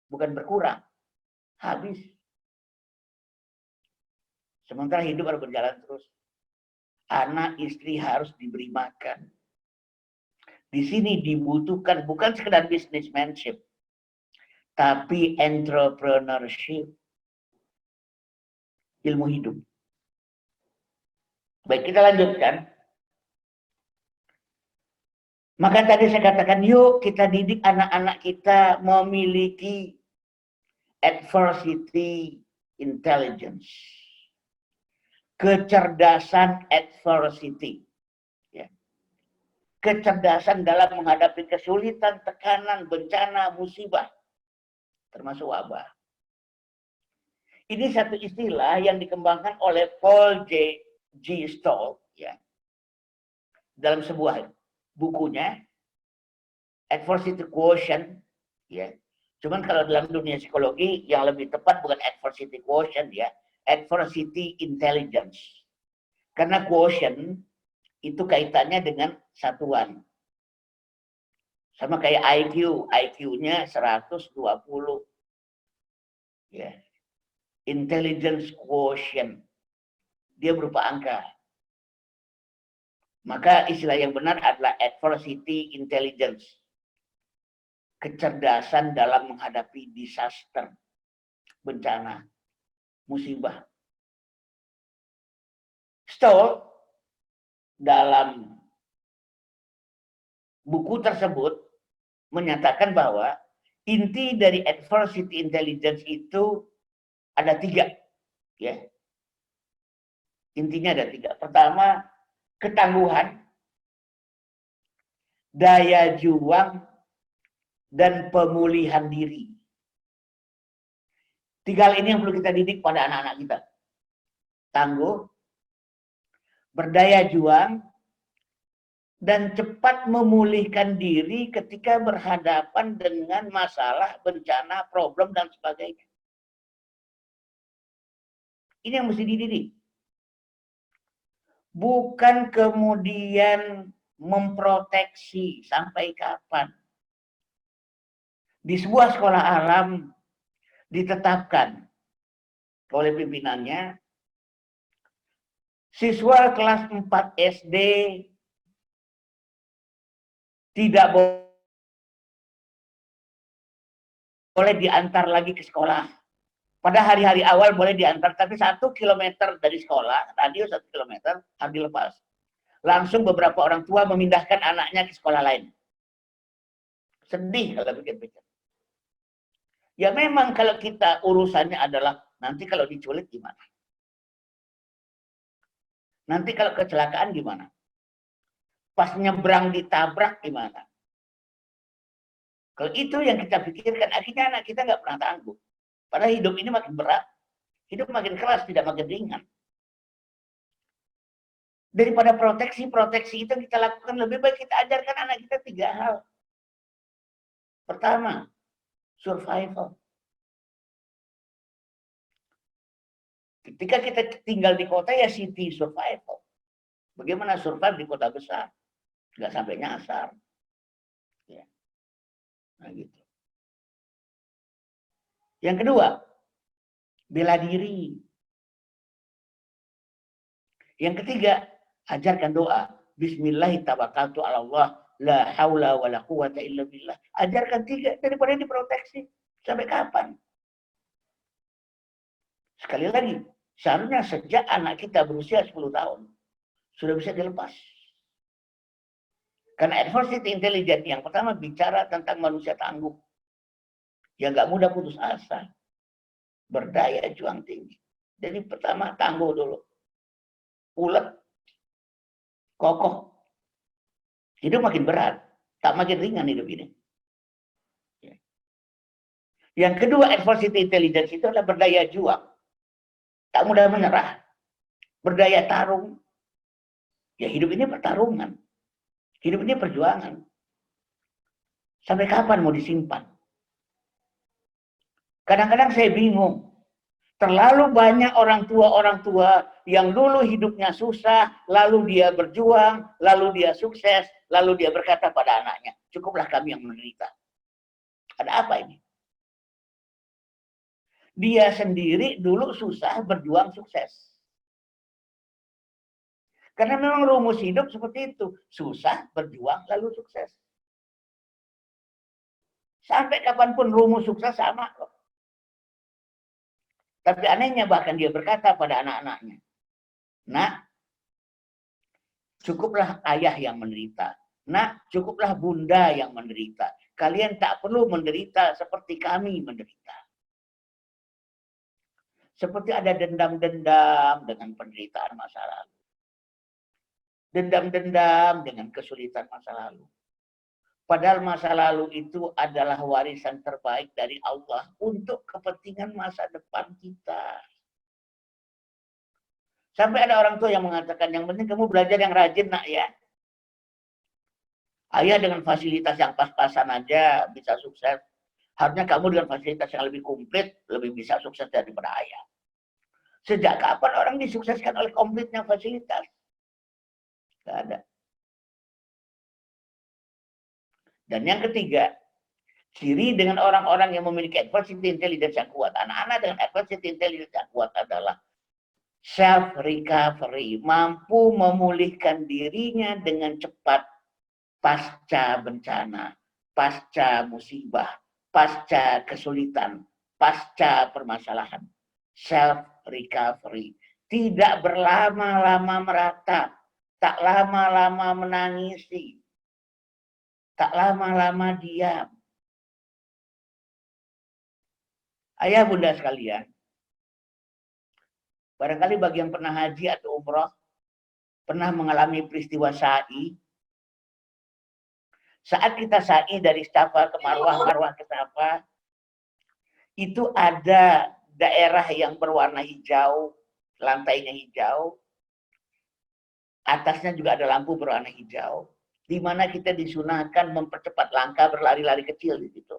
Bukan berkurang, habis. Sementara hidup harus berjalan terus. Anak istri harus diberi makan. Di sini dibutuhkan bukan sekedar businessmanship, tapi entrepreneurship, ilmu hidup. Baik, kita lanjutkan. Maka tadi saya katakan, yuk kita didik anak-anak kita memiliki adversity intelligence. Kecerdasan adversity. Ya. Kecerdasan dalam menghadapi kesulitan, tekanan, bencana, musibah. Termasuk wabah. Ini satu istilah yang dikembangkan oleh Paul G. Stoll. Ya. Dalam sebuah bukunya, adversity quotient. Ya. Cuman kalau dalam dunia psikologi, yang lebih tepat bukan adversity quotient, ya, adversity intelligence. Karena quotient itu kaitannya dengan satuan. Sama kayak IQ, IQ-nya 120. Ya. Intelligence quotient. Dia berupa angka. Maka istilah yang benar adalah adversity intelligence. Kecerdasan dalam menghadapi disaster, bencana, musibah. Stoll dalam buku tersebut menyatakan bahwa inti dari adversity intelligence itu ada 3. Ya. Intinya ada 3. Pertama, ketangguhan, daya juang, dan pemulihan diri. 3 hal ini yang perlu kita didik pada anak-anak kita. Tangguh, berdaya juang, dan cepat memulihkan diri ketika berhadapan dengan masalah, bencana, problem, dan sebagainya. Ini yang mesti dididik. Bukan kemudian memproteksi sampai kapan. Di sebuah sekolah alam ditetapkan oleh pimpinannya, siswa kelas 4 SD tidak boleh diantar lagi ke sekolah. Pada hari-hari awal boleh diantar, tapi 1 kilometer dari sekolah, radio 1 kilometer, harus dilepas. Langsung beberapa orang tua memindahkan anaknya ke sekolah lain. Sedih kalau pikir-pikir. Ya memang kalau kita urusannya adalah, nanti kalau diculik gimana? Nanti kalau kecelakaan gimana? Pas nyebrang ditabrak gimana? Kalau itu yang kita pikirkan, akhirnya anak kita nggak pernah tangguh. Padahal hidup ini makin berat, hidup makin keras, tidak makin ringan. Daripada proteksi itu kita lakukan, lebih baik kita ajarkan anak kita 3 hal. Pertama, survival. Ketika kita tinggal di kota, ya city survival. Bagaimana survive di kota besar? Nggak sampai nyasar. Ya. Nah gitu. Yang kedua, bela diri. Yang ketiga, ajarkan doa. Bismillahirrahmanirrahim. La haula wa la quwata illa billah. Ajarkan 3 daripada diproteksi. Sampai kapan? Sekali lagi, seharusnya sejak anak kita berusia 10 tahun sudah bisa dilepas. Karena adversity intelligence yang pertama bicara tentang manusia tangguh. Yang nggak mudah putus asa. Berdaya juang tinggi. Jadi pertama tangguh dulu. Ulet. Kokoh. Hidup makin berat. Tak makin ringan hidup ini. Yang kedua, adversity intelligence itu adalah berdaya juang. Tak mudah menyerah. Berdaya tarung. Ya hidup ini pertarungan. Hidup ini perjuangan. Sampai kapan mau disimpan? Kadang-kadang saya bingung. Terlalu banyak orang tua yang dulu hidupnya susah, lalu dia berjuang, lalu dia sukses, lalu dia berkata pada anaknya, cukuplah kami yang menderita. Ada apa ini? Dia sendiri dulu susah, berjuang, sukses. Karena memang rumus hidup seperti itu. Susah, berjuang, lalu sukses. Sampai kapanpun rumus sukses sama loh. Tapi anehnya bahkan dia berkata pada anak-anaknya, nak, cukuplah ayah yang menderita. Nak, cukuplah bunda yang menderita. Kalian tak perlu menderita seperti kami menderita. Seperti ada dendam-dendam dengan penderitaan masa lalu. Dendam-dendam dengan kesulitan masa lalu. Padahal masa lalu itu adalah warisan terbaik dari Allah untuk kepentingan masa depan kita. Sampai ada orang tua yang mengatakan, yang penting kamu belajar yang rajin nak ya. Ayah dengan fasilitas yang pas-pasan aja bisa sukses. Harusnya kamu dengan fasilitas yang lebih komplit, lebih bisa sukses daripada ayah. Sejak kapan orang disukseskan oleh komplitnya fasilitas? Tidak ada. Dan yang ketiga, ciri dengan orang-orang yang memiliki adversity intelligence yang kuat, anak-anak dengan adversity intelligence yang kuat adalah self-recovery, mampu memulihkan dirinya dengan cepat pasca bencana, pasca musibah, pasca kesulitan, pasca permasalahan. Self-recovery. Tidak berlama-lama meratap, tak lama-lama menangisi, tak lama-lama diam. Ayah bunda sekalian, barangkali bagi yang pernah haji atau umroh, pernah mengalami peristiwa sa'i. Saat kita sa'i dari Safa ke Marwah, Marwah ke Safa, itu ada daerah yang berwarna hijau, lantainya hijau, atasnya juga ada lampu berwarna hijau, di mana kita disunahkan mempercepat langkah berlari-lari kecil di situ.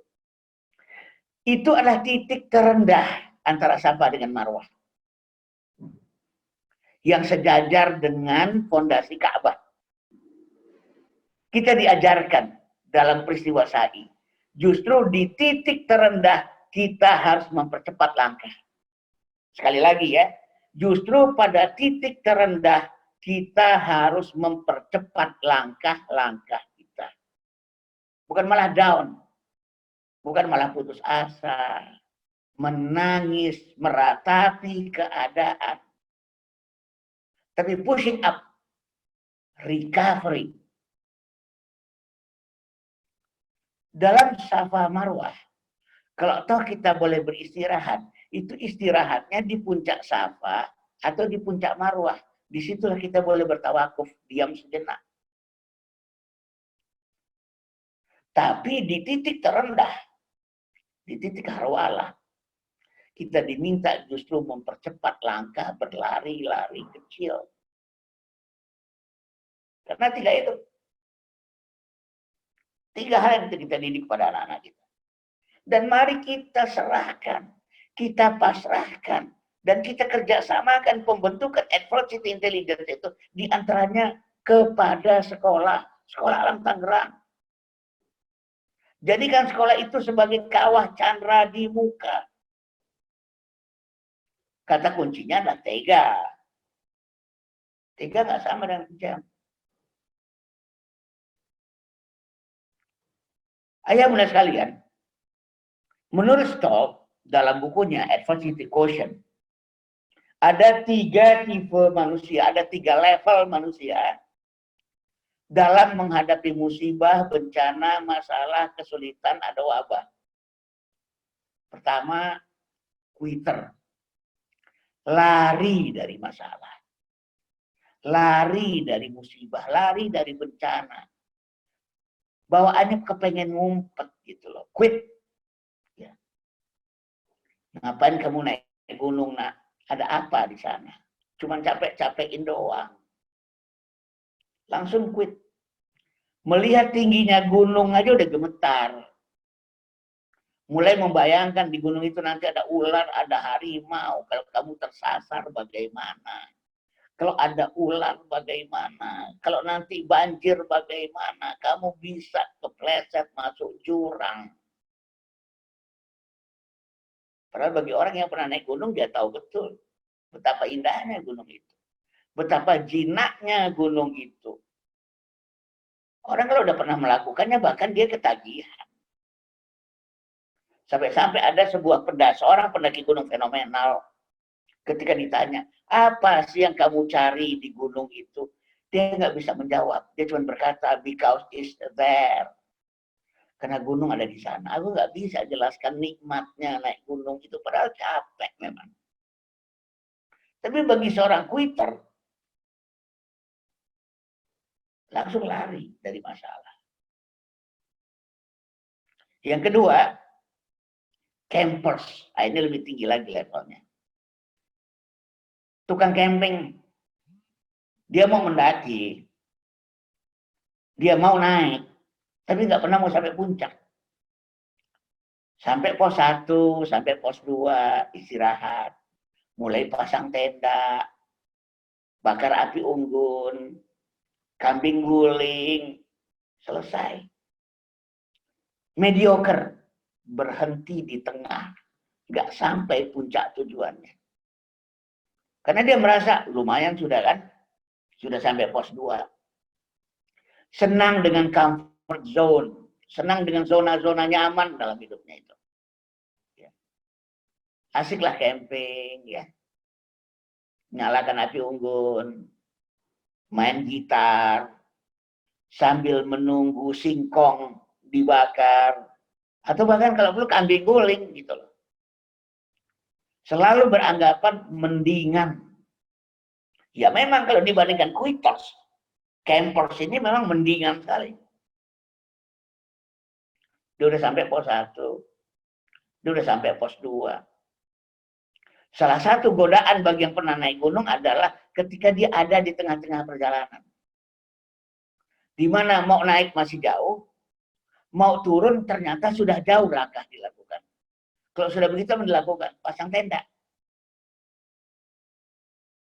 Itu adalah titik terendah antara Safa dengan Marwah. Yang sejajar dengan fondasi Ka'bah. Kita diajarkan dalam peristiwa sa'i. Justru di titik terendah kita harus mempercepat langkah. Sekali lagi ya, justru pada titik terendah kita harus mempercepat langkah-langkah kita. Bukan malah down. Bukan malah putus asa. Menangis, meratapi keadaan. Tapi pushing up. Recovery. Dalam Safa Marwah, kalau toh kita boleh beristirahat, itu istirahatnya di puncak Safa atau di puncak Marwah. Disitulah kita boleh bertawakuf, diam sejenak. Tapi di titik terendah, di titik harwalah, kita diminta justru mempercepat langkah, berlari-lari kecil. Karena tiga hal yang kita didik pada anak-anak kita. Dan mari kita serahkan, kita pasrahkan, dan kita kerjasamakan pembentukan adversity intelligence itu diantaranya kepada sekolah Alam Tangerang. Jadikan sekolah itu sebagai kawah candra di muka. Kata kuncinya adalah tega. Tega nggak sama dengan kejam. Ayah bunda sekalian, menurut Stoll dalam bukunya Adversity Quotient, ada 3 tipe manusia, ada 3 level manusia dalam menghadapi musibah, bencana, masalah, kesulitan, ada wabah. Pertama, quitter. Lari dari masalah. Lari dari musibah, lari dari bencana. Bawaannya kepengen ngumpet gitu loh. Quit. Ya. Ngapain kamu naik gunung, nak? Ada apa di sana? Cuman capek-capekin doang. Langsung quit. Melihat tingginya gunung aja udah gemetar. Mulai membayangkan di gunung itu nanti ada ular, ada harimau. Kalau kamu tersasar bagaimana? Kalau ada ular bagaimana? Kalau nanti banjir bagaimana? Kamu bisa kepleset masuk jurang. Padahal bagi orang yang pernah naik gunung, dia tahu betul betapa indahnya gunung itu. Betapa jinaknya gunung itu. Orang kalau udah pernah melakukannya, bahkan dia ketagihan. Sampai-sampai ada sebuah seorang pendaki gunung fenomenal. Ketika ditanya, apa sih yang kamu cari di gunung itu? Dia nggak bisa menjawab. Dia cuma berkata, because it's there. Karena gunung ada di sana. Aku nggak bisa jelaskan nikmatnya naik gunung itu. Padahal capek memang. Tapi bagi seorang quitter, langsung lari dari masalah. Yang kedua, campers. Nah, ini lebih tinggi lagi levelnya. Tukang camping. Dia mau mendaki. Dia mau naik. Tapi nggak pernah mau sampai puncak. Sampai pos 1, sampai pos 2, istirahat. Mulai pasang tenda. Bakar api unggun. Kambing guling. Selesai. Mediocre. Berhenti di tengah. Nggak sampai puncak tujuannya. Karena dia merasa lumayan sudah kan. Sudah sampai pos 2. Senang dengan comfort zone. Senang dengan zona-zona nyaman dalam hidupnya itu. Ya. Asiklah camping. Ya. Nyalakan api unggun. Main gitar. Sambil menunggu singkong dibakar. Atau bahkan kalau perlu kambing guling gitu loh. Selalu beranggapan mendingan. Ya memang kalau dibandingkan quitters, campers ini memang mendingan sekali. Dia udah sampai pos 1. Dia udah sampai pos 2. Salah satu godaan bagi yang pernah naik gunung adalah ketika dia ada di tengah-tengah perjalanan. Di mana mau naik masih jauh, mau turun ternyata sudah jauh langkah dilakukan. Kalau sudah begitu dilakukan, pasang tenda.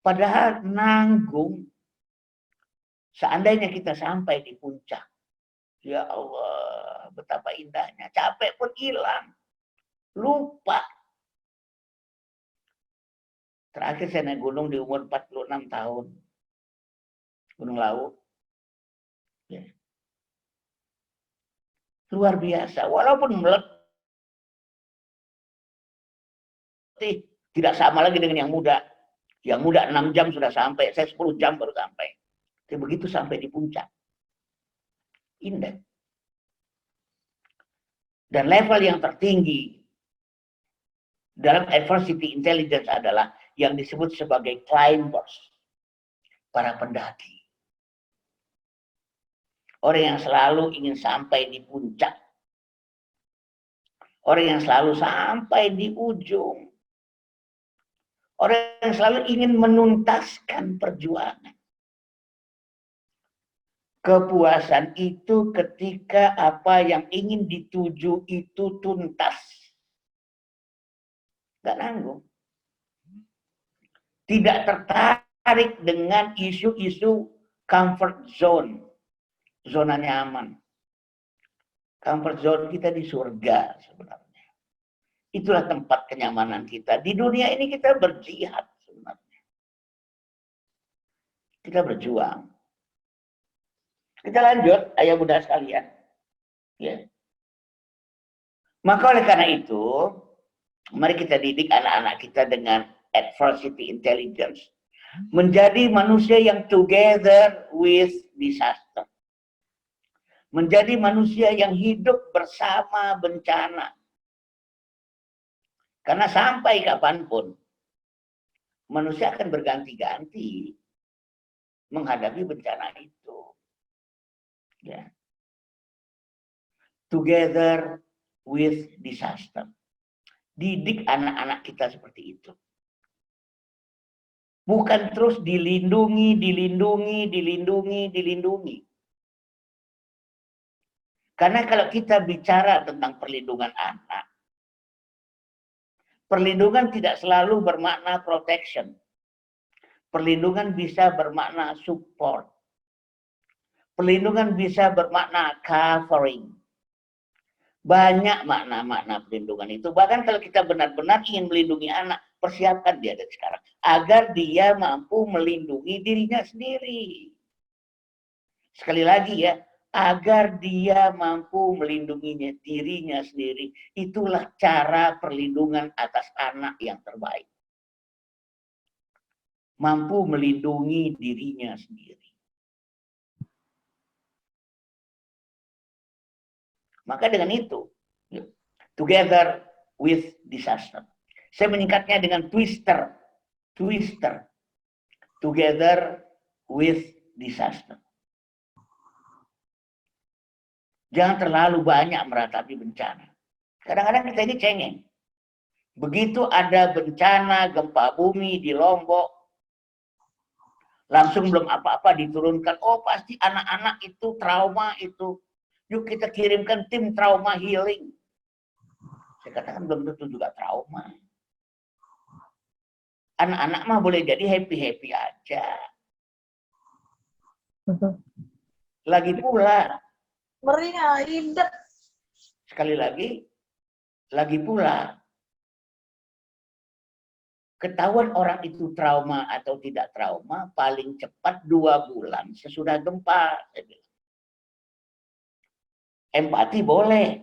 Padahal nanggung, seandainya kita sampai di puncak, ya Allah, betapa indahnya. Capek pun hilang. Lupa. Terakhir saya naik gunung di umur 46 tahun. Gunung Lawu. Ya. Luar biasa. Walaupun meletih, tidak sama lagi dengan yang muda. Yang muda 6 jam sudah sampai. Saya 10 jam baru sampai. Tapi begitu sampai di puncak. Indah. Dan level yang tertinggi dalam adversity intelligence adalah yang disebut sebagai climbers. Para pendaki. Orang yang selalu ingin sampai di puncak. Orang yang selalu sampai di ujung. Orang yang selalu ingin menuntaskan perjuangan. Kepuasan itu ketika apa yang ingin dituju itu tuntas. Gak nanggung. Tidak tertarik dengan isu-isu comfort zone. Zona nyaman. Comfort zone kita di surga sebenarnya. Itulah tempat kenyamanan kita. Di dunia ini kita berjihad sebenarnya. Kita berjuang. Kita lanjut, ayah bunda sekalian. Ya. Maka oleh karena itu, mari kita didik anak-anak kita dengan adversity intelligence. Menjadi manusia yang together with disaster. Menjadi manusia yang hidup bersama bencana. Karena sampai kapanpun, manusia akan berganti-ganti menghadapi bencana itu. Ya. Together with disaster. Didik anak-anak kita seperti itu. Bukan terus dilindungi. Karena kalau kita bicara tentang perlindungan anak, perlindungan tidak selalu bermakna protection. Perlindungan bisa bermakna support. Perlindungan bisa bermakna covering. Banyak makna-makna perlindungan itu. Bahkan kalau kita benar-benar ingin melindungi anak, persiapkan dia dari sekarang. Agar dia mampu melindungi dirinya sendiri. Sekali lagi ya, agar dia mampu melindungi dirinya sendiri. Itulah cara perlindungan atas anak yang terbaik. Mampu melindungi dirinya sendiri. Maka dengan itu, together with disaster. Saya menyingkatnya dengan twister. Twister. Together with disaster. Jangan terlalu banyak meratapi bencana. Kadang-kadang kita ini cengeng. Begitu ada bencana gempa bumi di Lombok, langsung belum apa-apa diturunkan. Oh pasti anak-anak itu trauma itu. Yuk kita kirimkan tim trauma healing. Saya katakan belum tentu juga trauma. Anak-anak mah boleh jadi happy-happy aja. Lagi pula. Sekali lagi pula. Ketahuan orang itu trauma atau tidak trauma paling cepat 2 bulan sesudah gempa. Empati boleh,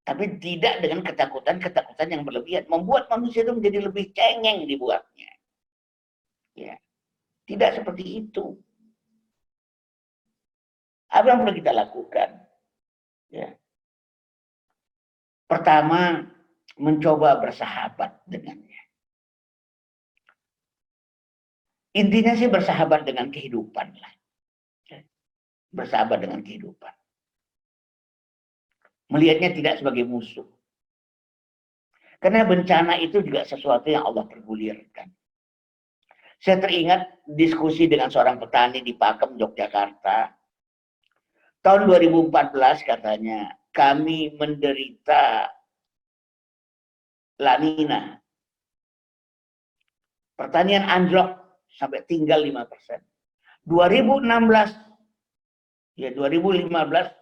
tapi tidak dengan ketakutan-ketakutan yang berlebihan. Membuat manusia itu menjadi lebih cengeng dibuatnya. Ya. Tidak seperti itu. Apa yang perlu kita lakukan? Ya. Pertama, mencoba bersahabat dengannya. Intinya sih bersahabat dengan kehidupan lah. Bersahabat dengan kehidupan. Melihatnya tidak sebagai musuh. Karena bencana itu juga sesuatu yang Allah pergulirkan. Saya teringat diskusi dengan seorang petani di Pakem, Yogyakarta. Tahun 2014 katanya, kami menderita La Nina. Pertanian anjlok sampai tinggal 5%. 2016, ya 2015,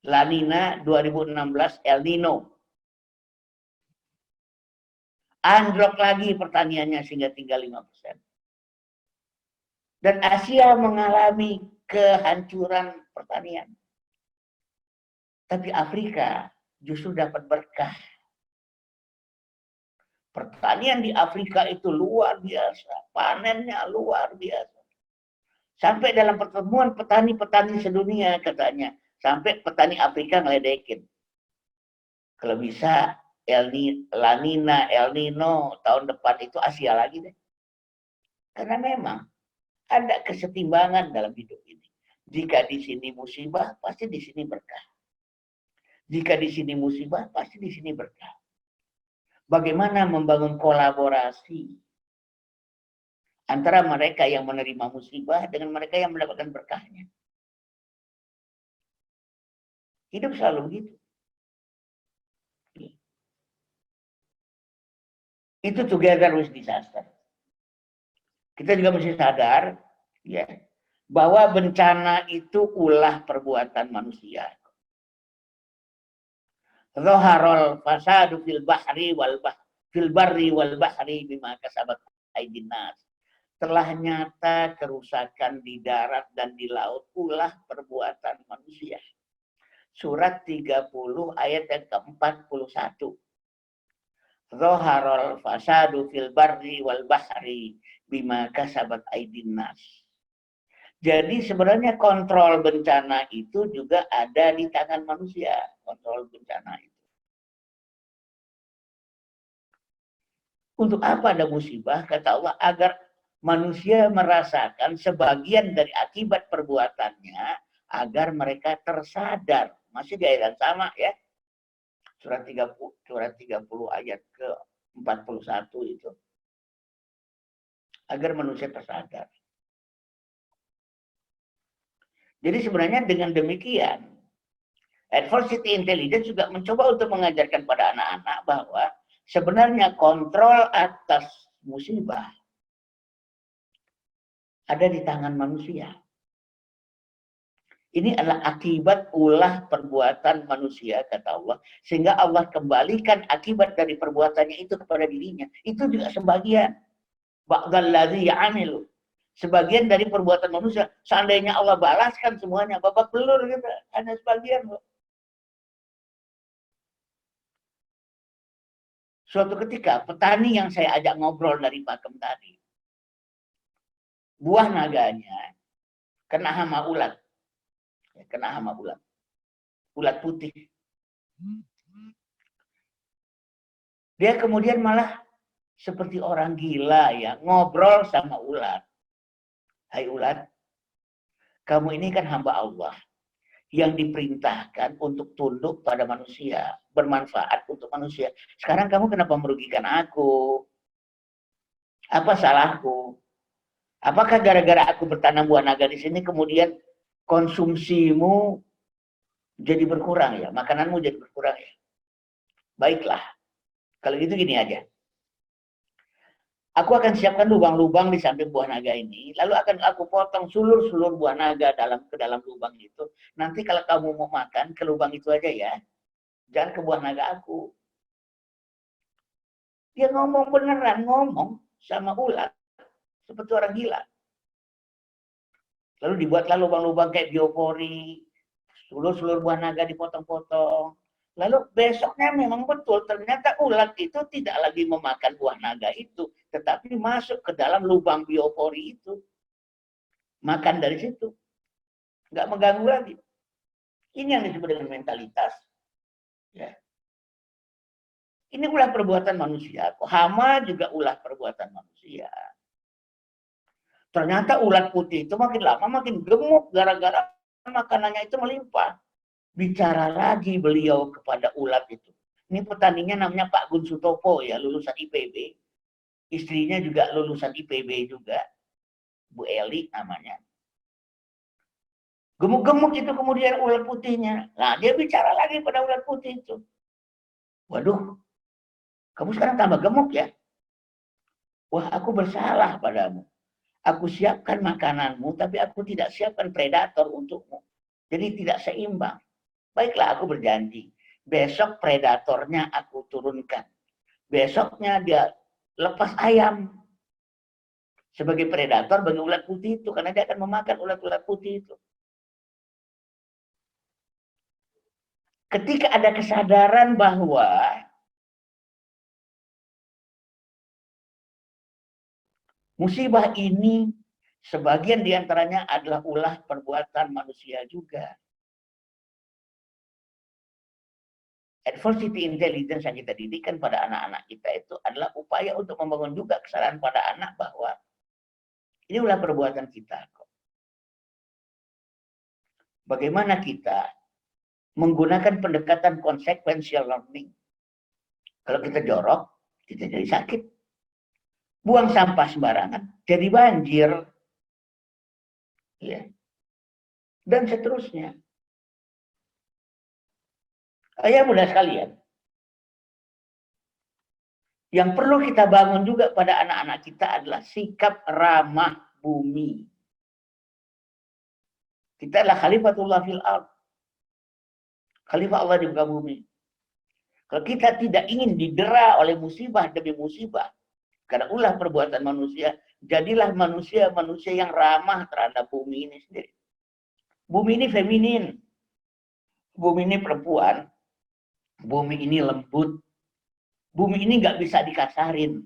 La Nina, 2016 El Nino. Anjlok lagi pertaniannya sehingga tinggal 5%. Dan Asia mengalami kehancuran pertanian. Tapi Afrika justru dapat berkah. Pertanian di Afrika itu luar biasa. Panennya luar biasa. Sampai dalam pertemuan petani-petani sedunia katanya. Sampai petani Afrika ngeledekin. Kalau bisa La Nina, El Nino tahun depan itu Asia lagi deh. Karena memang ada kesetimbangan dalam hidup ini. Jika di sini musibah, pasti di sini berkah. Jika di sini musibah, pasti di sini berkah. Bagaimana membangun kolaborasi antara mereka yang menerima musibah dengan mereka yang mendapatkan berkahnya. Hidup selalu begitu. Itu together with disaster. Kita juga mesti sadar ya, bahwa bencana itu ulah perbuatan manusia. Zaharul fasadu fil barri wal bahri bima kasabat aydin nas. Telah nyata kerusakan di darat dan di laut ulah perbuatan manusia. Surat 30 ayat yang ke-41. Zaharul fasadu fil barri wal bahri bima kasabat aydin nas. Jadi sebenarnya kontrol bencana itu juga ada di tangan manusia, kontrol bencana itu. Untuk apa ada musibah? Kata Allah, agar manusia merasakan sebagian dari akibat perbuatannya, agar mereka tersadar. Masih di ayat yang sama ya. Surat 30 ayat ke-41 itu. Agar manusia tersadar. Jadi sebenarnya dengan demikian, adversity intelligence juga mencoba untuk mengajarkan pada anak-anak bahwa sebenarnya kontrol atas musibah ada di tangan manusia. Ini adalah akibat ulah perbuatan manusia, kata Allah. Sehingga Allah kembalikan akibat dari perbuatannya itu kepada dirinya. Itu juga sebagian. Ba'dalladzi ya'amilu. Sebagian dari perbuatan manusia, seandainya Allah balaskan semuanya, babak belur gitu, hanya sebagian. Suatu ketika, petani yang saya ajak ngobrol dari Pakem tadi, buah naganya kena hama ulat. Kena hama ulat. Ulat putih. Dia kemudian malah seperti orang gila ya, ngobrol sama ulat. Hai ulat, kamu ini kan hamba Allah yang diperintahkan untuk tunduk pada manusia, bermanfaat untuk manusia. Sekarang kamu kenapa merugikan aku? Apa salahku? Apakah gara-gara aku bertanam buah naga di sini kemudian konsumsimu jadi berkurang ya, makananmu jadi berkurang ya? Baiklah, kalau gitu gini aja. Aku akan siapkan lubang-lubang di samping buah naga ini, lalu akan aku potong sulur-sulur buah naga ke dalam lubang itu. Nanti kalau kamu mau makan, ke lubang itu aja ya. Jangan ke buah naga aku. Dia ngomong beneran, ngomong sama ulat. Seperti orang gila. Lalu dibuatlah lubang-lubang kayak biopori, sulur-sulur buah naga dipotong-potong. Lalu besoknya memang betul, ternyata ulat itu tidak lagi memakan buah naga itu, tetapi masuk ke dalam lubang biopori itu. Makan dari situ. Nggak mengganggu lagi. Ini yang disebut dengan mentalitas. Ya. Ini ulah perbuatan manusia. Hama juga ulah perbuatan manusia. Ternyata ulat putih itu makin lama makin gemuk gara-gara makanannya itu melimpah. Bicara lagi beliau kepada ulat itu. Ini petaninya namanya Pak Gun Sutopo ya, lulusan IPB. Istrinya juga lulusan IPB juga. Bu Eli namanya. Gemuk-gemuk itu kemudian ulat putihnya. Nah, dia bicara lagi pada ulat putih itu. Waduh, kamu sekarang tambah gemuk ya? Wah, aku bersalah padamu. Aku siapkan makananmu, tapi aku tidak siapkan predator untukmu. Jadi tidak seimbang. Baiklah, aku berjanji. Besok predatornya aku turunkan. Besoknya dia lepas ayam sebagai predator bagi ulat putih itu. Karena dia akan memakan ulat-ulat putih itu. Ketika ada kesadaran bahwa musibah ini sebagian diantaranya adalah ulah perbuatan manusia juga. Adversity intelligence yang kita didikkan pada anak-anak kita itu adalah upaya untuk membangun juga kesadaran pada anak bahwa ini ulah perbuatan kita kok. Bagaimana kita menggunakan pendekatan consequential learning. Kalau kita jorok, kita jadi sakit. Buang sampah sembarangan, jadi banjir. Ya. Dan seterusnya. Ayah mudah sekalian. Yang perlu kita bangun juga pada anak-anak kita adalah sikap ramah bumi. Kita adalah khalifatullah fil ardh. Khalifah Allah di muka bumi. Kalau kita tidak ingin didera oleh musibah demi musibah, karena ulah perbuatan manusia, jadilah manusia-manusia yang ramah terhadap bumi ini sendiri. Bumi ini feminin, bumi ini perempuan, bumi ini lembut, bumi ini nggak bisa dikasarin.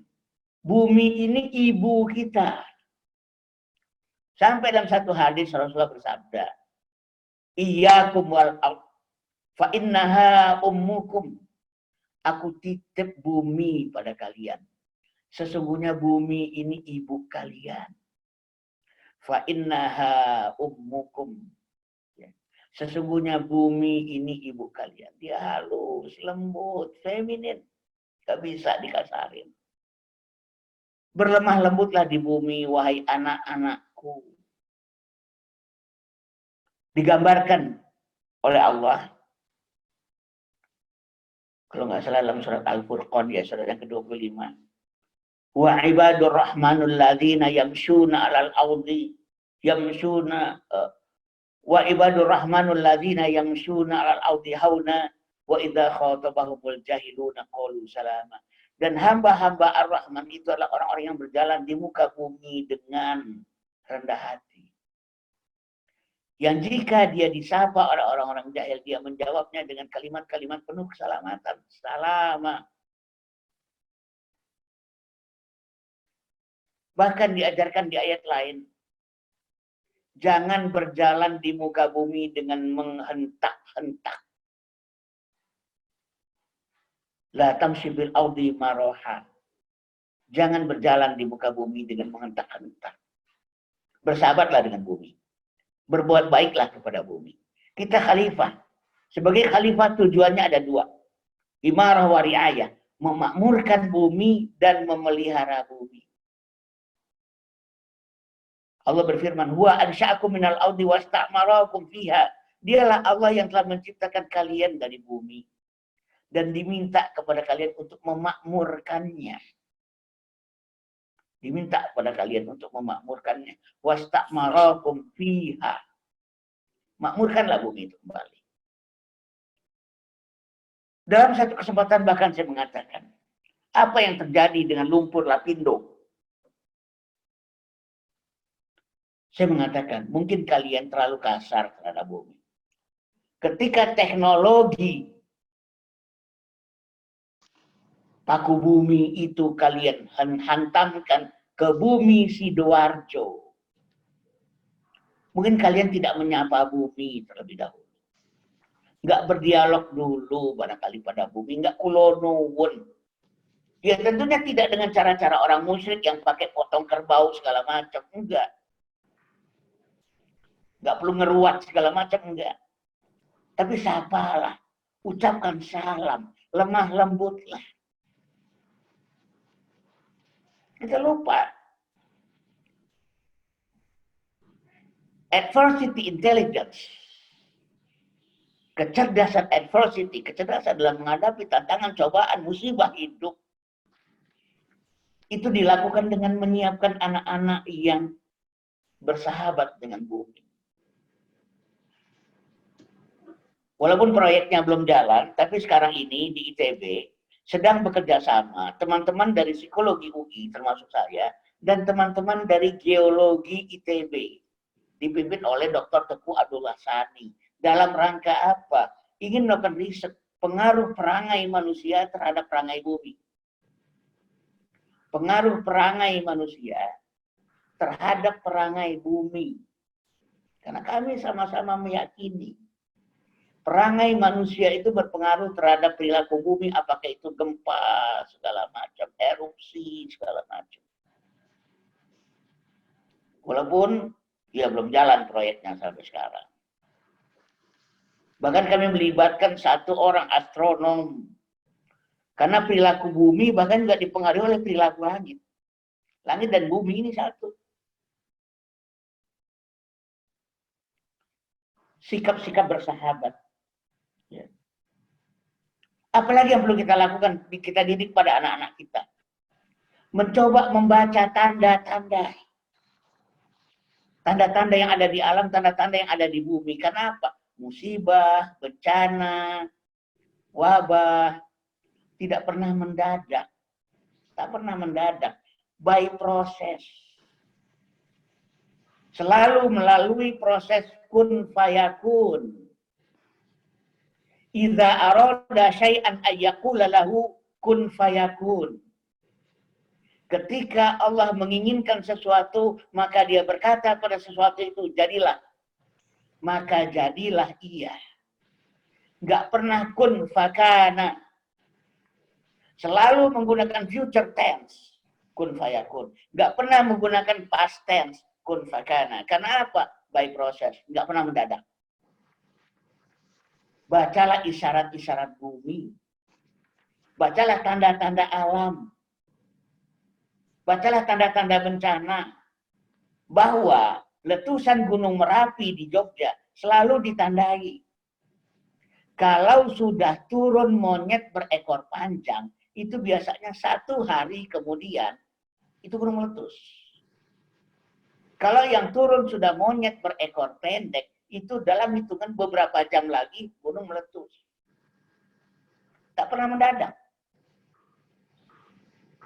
Bumi ini ibu kita. Sampai dalam satu hadis Rasulullah bersabda, iyyakum wal ardh fa innaha ummukum. Aku titip bumi pada kalian. Sesungguhnya bumi ini ibu kalian. Fa innaha ummukum. Sesungguhnya bumi ini ibu kalian. Dia halus, lembut, feminin. Gak bisa dikasarin. Berlemah lembutlah di bumi, wahai anak-anakku. Digambarkan oleh Allah. Kalau nggak salah dalam surat Al-Furqan, ya surat yang ke-25. Wa ibadur rahmanul ladzina yamshuna 'alal ardi yamshuna wa ibadur rahmanul ladzina yamshuna 'alal ardi hauna wa idza khatabahumul jahiluna qalu salama. Dan hamba-hamba Ar-Rahman itu adalah orang-orang yang berjalan di muka bumi dengan rendah hati. Yang jika dia disapa oleh orang-orang jahil, dia menjawabnya dengan kalimat-kalimat penuh keselamatan. Salama. Bahkan diajarkan di ayat lain, jangan berjalan di muka bumi dengan menghentak-hentak. La tamshi bil ardi maraha. Jangan berjalan di muka bumi dengan menghentak-hentak. Bersahabatlah dengan bumi. Berbuat baiklah kepada bumi. Kita khalifah. Sebagai khalifah tujuannya ada dua. Imarah wa riayah. Memakmurkan bumi dan memelihara bumi. Allah berfirman, huwa ansha'akum minal ardi wasta'marakum fiha. Dialah Allah yang telah menciptakan kalian dari bumi dan diminta kepada kalian untuk memakmurkannya. Diminta kepada kalian untuk memakmurkannya. Wasta'marakum fiha. Makmurkanlah bumi itu kembali. Dalam satu kesempatan bahkan saya mengatakan, apa yang terjadi dengan lumpur lapindo? Saya mengatakan, mungkin kalian terlalu kasar terhadap bumi. Ketika teknologi paku bumi itu kalian hantamkan ke bumi Sidoarjo. Mungkin kalian tidak menyapa bumi terlebih dahulu. Nggak berdialog dulu barangkali pada bumi, nggak kulonuwun. Ya tentunya tidak dengan cara-cara orang musyrik yang pakai potong kerbau segala macam, enggak. Nggak perlu ngeruat segala macam, enggak. Tapi sapalah, ucapkan salam, lemah lembutlah. Kita lupa. Adversity intelligence. Kecerdasan adversity, kecerdasan dalam menghadapi tantangan, cobaan, musibah hidup. Itu dilakukan dengan menyiapkan anak-anak yang bersahabat dengan bumi. Walaupun proyeknya belum jalan, tapi sekarang ini di ITB sedang bekerja sama teman-teman dari psikologi UI termasuk saya dan teman-teman dari geologi ITB dipimpin oleh Dr. Teguh Abdullah Sani. Dalam rangka apa? Ingin melakukan riset pengaruh perangai manusia terhadap perangai bumi. Pengaruh perangai manusia terhadap perangai bumi. Karena kami sama-sama meyakini perangai manusia itu berpengaruh terhadap perilaku bumi, apakah itu gempa, segala macam, erupsi, segala macam. Walaupun ya belum jalan proyeknya sampai sekarang. Bahkan kami melibatkan satu orang astronom. Karena perilaku bumi bahkan juga dipengaruhi oleh perilaku langit. Langit dan bumi ini satu. Sikap-sikap bersahabat. Ya. Apalagi yang perlu kita lakukan, kita didik pada anak-anak kita. Mencoba membaca tanda-tanda. Tanda-tanda yang ada di alam, tanda-tanda yang ada di bumi. Kenapa? Musibah, bencana, wabah, tidak pernah mendadak. Tak pernah mendadak. By proses. Selalu melalui proses kun fayakun. Idza arada syai'an ayyaqula lahu kun fayakun. Ketika Allah menginginkan sesuatu, maka dia berkata pada sesuatu itu, jadilah. Maka jadilah ia. Nggak pernah kun fakana. Selalu menggunakan future tense. Kun fayakun. Nggak pernah menggunakan past tense. Kun fakana. Karena apa? By process. Nggak pernah mendadak. Bacalah isyarat-isyarat bumi. Bacalah tanda-tanda alam. Bacalah tanda-tanda bencana. Bahwa letusan Gunung Merapi di Jogja selalu ditandai. Kalau sudah turun monyet berekor panjang, itu biasanya 1 hari kemudian, itu gunung meletus. Kalau yang turun sudah monyet berekor pendek, itu dalam hitungan beberapa jam lagi, gunung meletus. Tak pernah mendadak.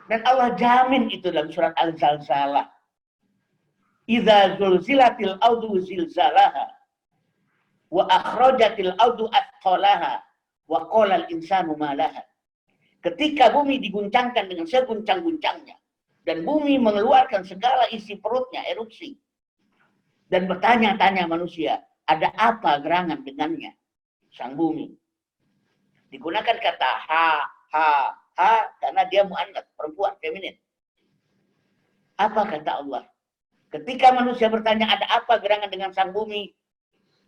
Dan Allah jamin itu dalam surat Al-Zalzalah. Idza zulzilatil ardu zilzalaha wa akhrajatil ardu athqalaha wa qala al-insanu ma laha. Ketika bumi diguncangkan dengan seguncang-guncangnya dan bumi mengeluarkan segala isi perutnya, erupsi, dan bertanya-tanya manusia, ada apa gerangan dengannya? Sang bumi. Digunakan kata ha karena dia muannats, perempuan, feminin. Apa kata Allah? Ketika manusia bertanya ada apa gerangan dengan sang bumi,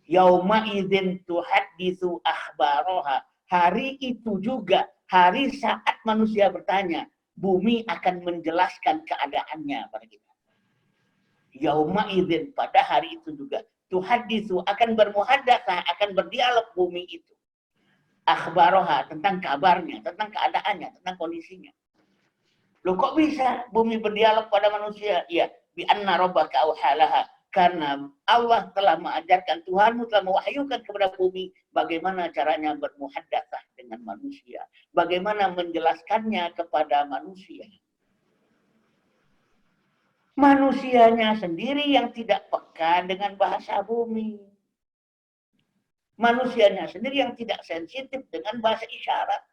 yauma idzin tuhadditsu akhbaraha. Hari itu juga, hari saat manusia bertanya, bumi akan menjelaskan keadaannya pada kita. Yauma idzin, pada hari itu juga, tuhadditsu, akan bermuhadatsah, akan berdialog bumi itu. Akhbaraha, tentang kabarnya, tentang keadaannya, tentang kondisinya. Loh kok bisa bumi berdialog pada manusia? Ya, bi anna rabbaka auhalaha. Karena Allah telah mengajarkan, Tuhanmu telah mewahyukan kepada bumi bagaimana caranya bermuhadatsah dengan manusia. Bagaimana menjelaskannya kepada manusia. Manusianya sendiri yang tidak peka dengan bahasa bumi. Manusianya sendiri yang tidak sensitif dengan bahasa isyarat.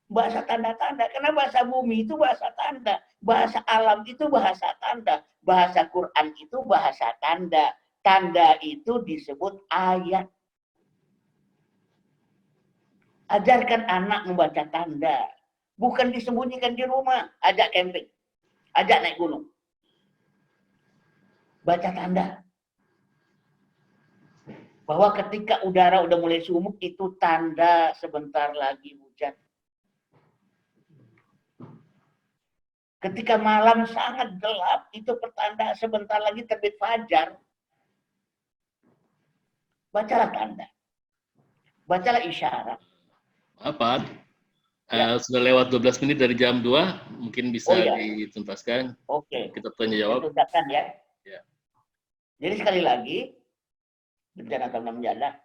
Bahasa tanda-tanda. Karena bahasa bumi itu bahasa tanda. Bahasa alam itu bahasa tanda. Bahasa Quran itu bahasa tanda. Tanda itu disebut ayat. Ajarkan anak membaca tanda. Bukan disembunyikan di rumah. Ajak camping. Ajak naik gunung. Baca tanda. Bahwa ketika udara udah mulai sumuk, itu tanda sebentar lagi hujan. Ketika malam sangat gelap, itu pertanda sebentar lagi terbit fajar. Bacalah tanda. Bacalah isyarat. Apa? Sudah lewat 12 menit dari jam 2, mungkin bisa dituntaskan. Oke. Kita tanya jawab. Tuntaskan ya. Ya. Jadi sekali lagi, bencana tanam mendadak.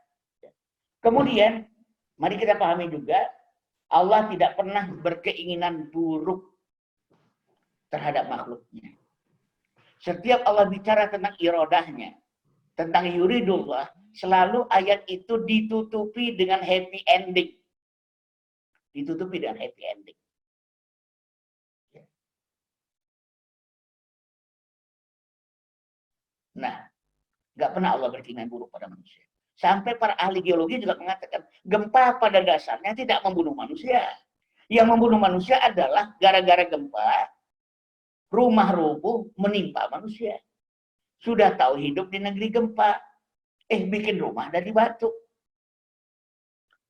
Kemudian, mari kita pahami juga, Allah tidak pernah berkeinginan buruk terhadap makhluknya. Setiap Allah bicara tentang irodahnya, tentang yuridullah, selalu ayat itu ditutupi dengan happy ending. Ditutupi dengan happy ending. Nah, nggak pernah Allah berkeinginan buruk pada manusia. Sampai para ahli geologi juga mengatakan, gempa pada dasarnya tidak membunuh manusia. Yang membunuh manusia adalah gara-gara gempa, rumah rubuh menimpa manusia. Sudah tahu hidup di negeri gempa, bikin rumah dari batu.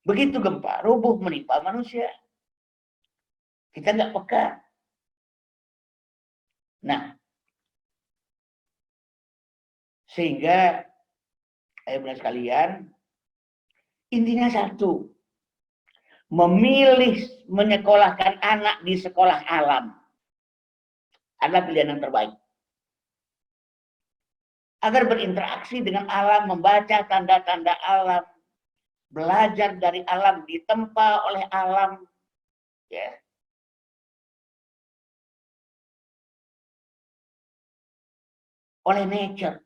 Begitu gempa, rubuh menimpa manusia. Kita nggak peka. Nah, sehingga, benar sekalian, intinya satu, memilih menyekolahkan anak di sekolah alam adalah pilihan yang terbaik. Agar berinteraksi dengan alam, membaca tanda-tanda alam, belajar dari alam, ditempa oleh alam, ya. Oleh nature.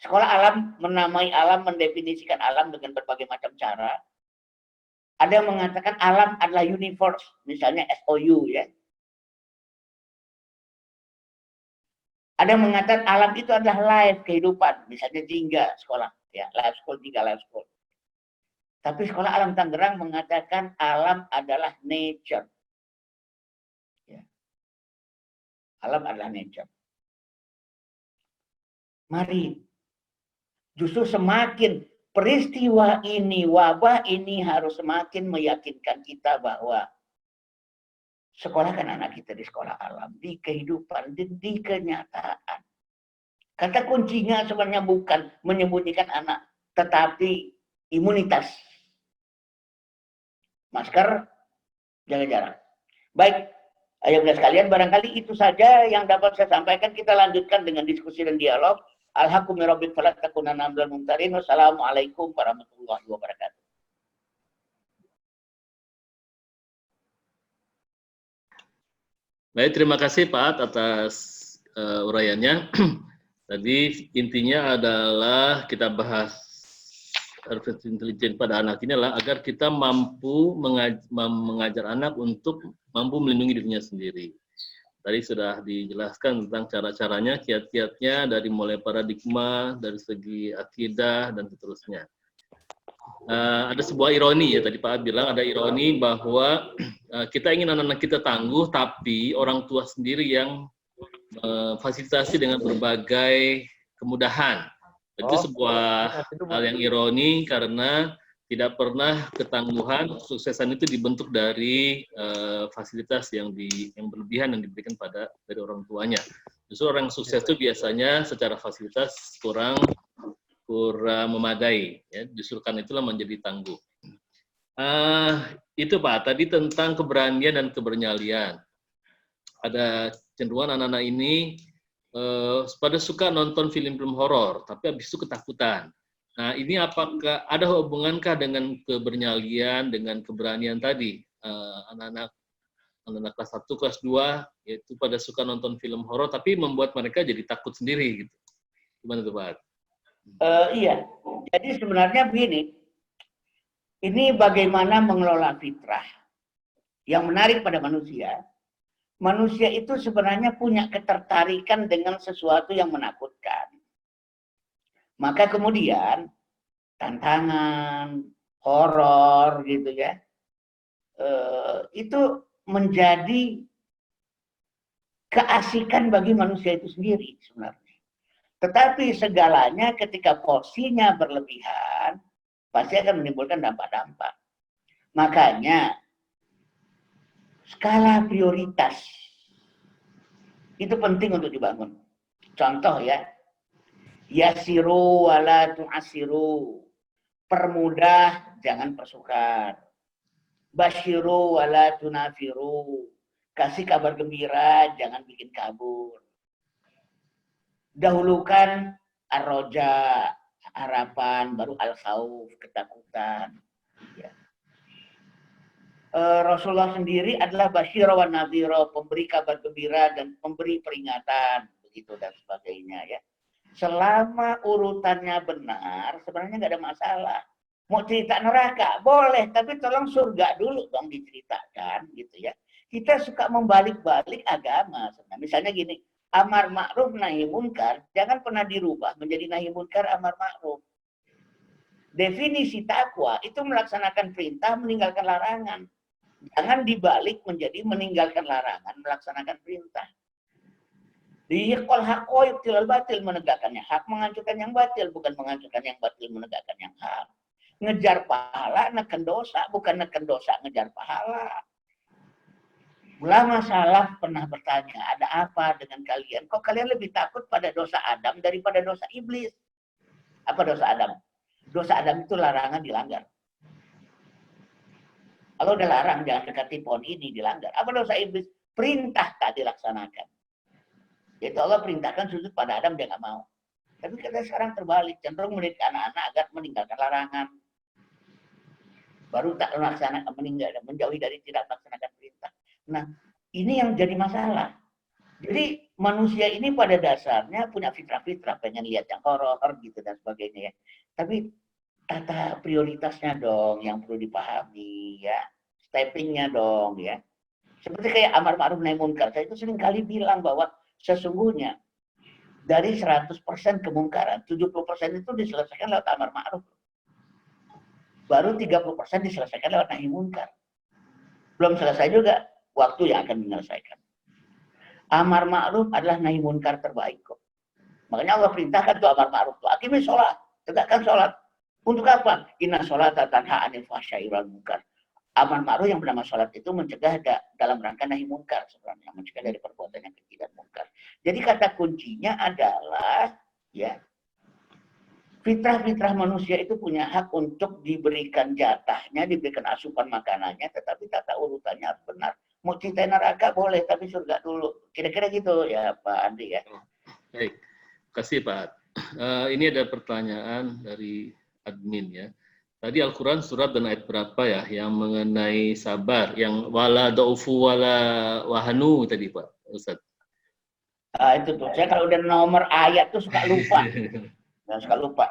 Sekolah alam menamai alam, mendefinisikan alam dengan berbagai macam cara. Ada yang mengatakan alam adalah universe, misalnya SOU ya. Ada yang mengatakan alam itu adalah life, kehidupan, misalnya Jingga sekolah ya, life school, Jingga life school. Tapi sekolah alam Tangerang mengatakan alam adalah nature. Ya. Alam adalah nature. Mari, justru semakin peristiwa ini, wabah ini harus semakin meyakinkan kita bahwa sekolahkan anak kita di sekolah alam, di kehidupan, di kenyataan. Kata kuncinya sebenarnya bukan menyembunyikan anak, tetapi imunitas. Masker, jaga jarak. Baik, ayah-bunda sekalian, barangkali itu saja yang dapat saya sampaikan. Kita lanjutkan dengan diskusi dan dialog. Alhamdulillah, wassalamualaikum warahmatullahi wabarakatuh. Baik, terima kasih Pak atas uraiannya. Tadi intinya adalah kita bahas artificial intelligence pada anak ini adalah agar kita mampu mengajar anak untuk mampu melindungi dirinya sendiri. Tadi sudah dijelaskan tentang cara-caranya, kiat-kiatnya, dari mulai paradigma, dari segi akidah, dan seterusnya. Ada sebuah ironi ya, tadi Pak bilang ada ironi bahwa kita ingin anak-anak kita tangguh, tapi orang tua sendiri yang fasilitasi dengan berbagai kemudahan. Itu sebuah hal yang ironi karena tidak pernah ketangguhan, kesuksesan itu dibentuk dari fasilitas yang berlebihan yang diberikan dari orang tuanya. Justru orang sukses itu biasanya secara fasilitas kurang memadai, ya. Justru karena itulah menjadi tangguh. Itu Pak, tadi tentang keberanian dan kebernyalian. Ada cenderungan anak-anak ini pada suka nonton film-film horor, tapi habis itu ketakutan. Nah, ini apakah ada hubungankah dengan kebernyalian, dengan keberanian tadi? Anak-anak kelas 1, kelas 2, yaitu pada suka nonton film horor, tapi membuat mereka jadi takut sendiri, gitu. Gimana tuh Pak? Iya, jadi sebenarnya begini, ini bagaimana mengelola fitrah. Yang menarik pada manusia itu sebenarnya punya ketertarikan dengan sesuatu yang menakutkan. Maka kemudian tantangan, horor gitu ya, itu menjadi keasikan bagi manusia itu sendiri sebenarnya. Tetapi segalanya ketika porsinya berlebihan, pasti akan menimbulkan dampak-dampak. Makanya, skala prioritas itu penting untuk dibangun. Contoh ya, yasiru wala tu'asiru. Permudah, jangan persukar. Basyiru wala tunafiru. Kasih kabar gembira, jangan bikin kabur. Dahulukan ar-roja, harapan, baru al-khawf, ketakutan. Ya. Rasulullah sendiri adalah basyira wa nadhira, pemberi kabar gembira dan pemberi peringatan, begitu dan sebagainya ya. Selama urutannya benar, sebenarnya nggak ada masalah. Mau cerita neraka, boleh, tapi tolong surga dulu dong diceritakan, gitu ya. Kita suka membalik-balik agama. Misalnya gini, amar ma'ruf nahi munkar jangan pernah dirubah menjadi nahi munkar amar ma'ruf. Definisi takwa itu melaksanakan perintah, meninggalkan larangan. Jangan dibalik menjadi meninggalkan larangan, melaksanakan perintah. Dihiqol haqqa yubtilal batil, menegakkannya hak, menghancurkan yang batil, bukan menghancurkan yang batil, menegakkan yang hak. Ngejar pahala, neken dosa, bukan neken dosa, ngejar pahala. Ulama salaf pernah bertanya, ada apa dengan kalian? Kok kalian lebih takut pada dosa Adam daripada dosa iblis? Apa dosa Adam? Dosa Adam itu larangan dilanggar. Kalau udah larang, jangan dekati pohon ini, dilanggar. Apa dosa iblis? Perintah tak dilaksanakan. Yaitu Allah perintahkan sujud pada Adam, dia nggak mau. Tapi kita sekarang terbalik, cenderung mendidik anak-anak agar meninggalkan larangan. baru tak melaksanakan, meninggal, menjauhi dari tidak melaksanakan perintah. Nah, ini yang jadi masalah. Jadi manusia ini pada dasarnya punya fitrah-fitrah, pengen lihat yang horor gitu dan sebagainya ya. Tapi tata prioritasnya dong yang perlu dipahami ya, steppingnya dong ya. Seperti kayak amar ma'ruf nahi munkar, saya itu sering kali bilang bahwa sesungguhnya dari 100% kemungkaran, 70% itu diselesaikan lewat amar ma'ruf. Baru 30% diselesaikan lewat nahi munkar. Belum selesai juga, waktu yang akan menyelesaikan. Amar ma'ruf adalah nahi munkar terbaik kok. Makanya Allah perintahkan tuh amar ma'ruf tuh, aqimi sholat, tegakkan sholat. Untuk apa? Inna sholata tanha 'anil fahsya'i wal munkar. Amar ma'ruf yang bernama sholat itu mencegah dalam rangka nahi munkar sebenarnya, mencegah dari perbuatan yang keji dan munkar. Jadi kata kuncinya adalah ya, fitrah-fitrah manusia itu punya hak untuk diberikan jatahnya, diberikan asupan makanannya, tetapi tata urutannya harus benar. Mau cinta neraka boleh, tapi surga dulu. Kira-kira gitu ya Pak Andri ya. Baik, terima kasih Pak. Ini ada pertanyaan dari admin ya. Tadi Al-Quran surat dan ayat berapa ya yang mengenai sabar, yang wala daufu wala wahanu tadi Pak Ustaz? Itu tuh, saya kalau udah nomor ayat tuh suka lupa. Suka lupa.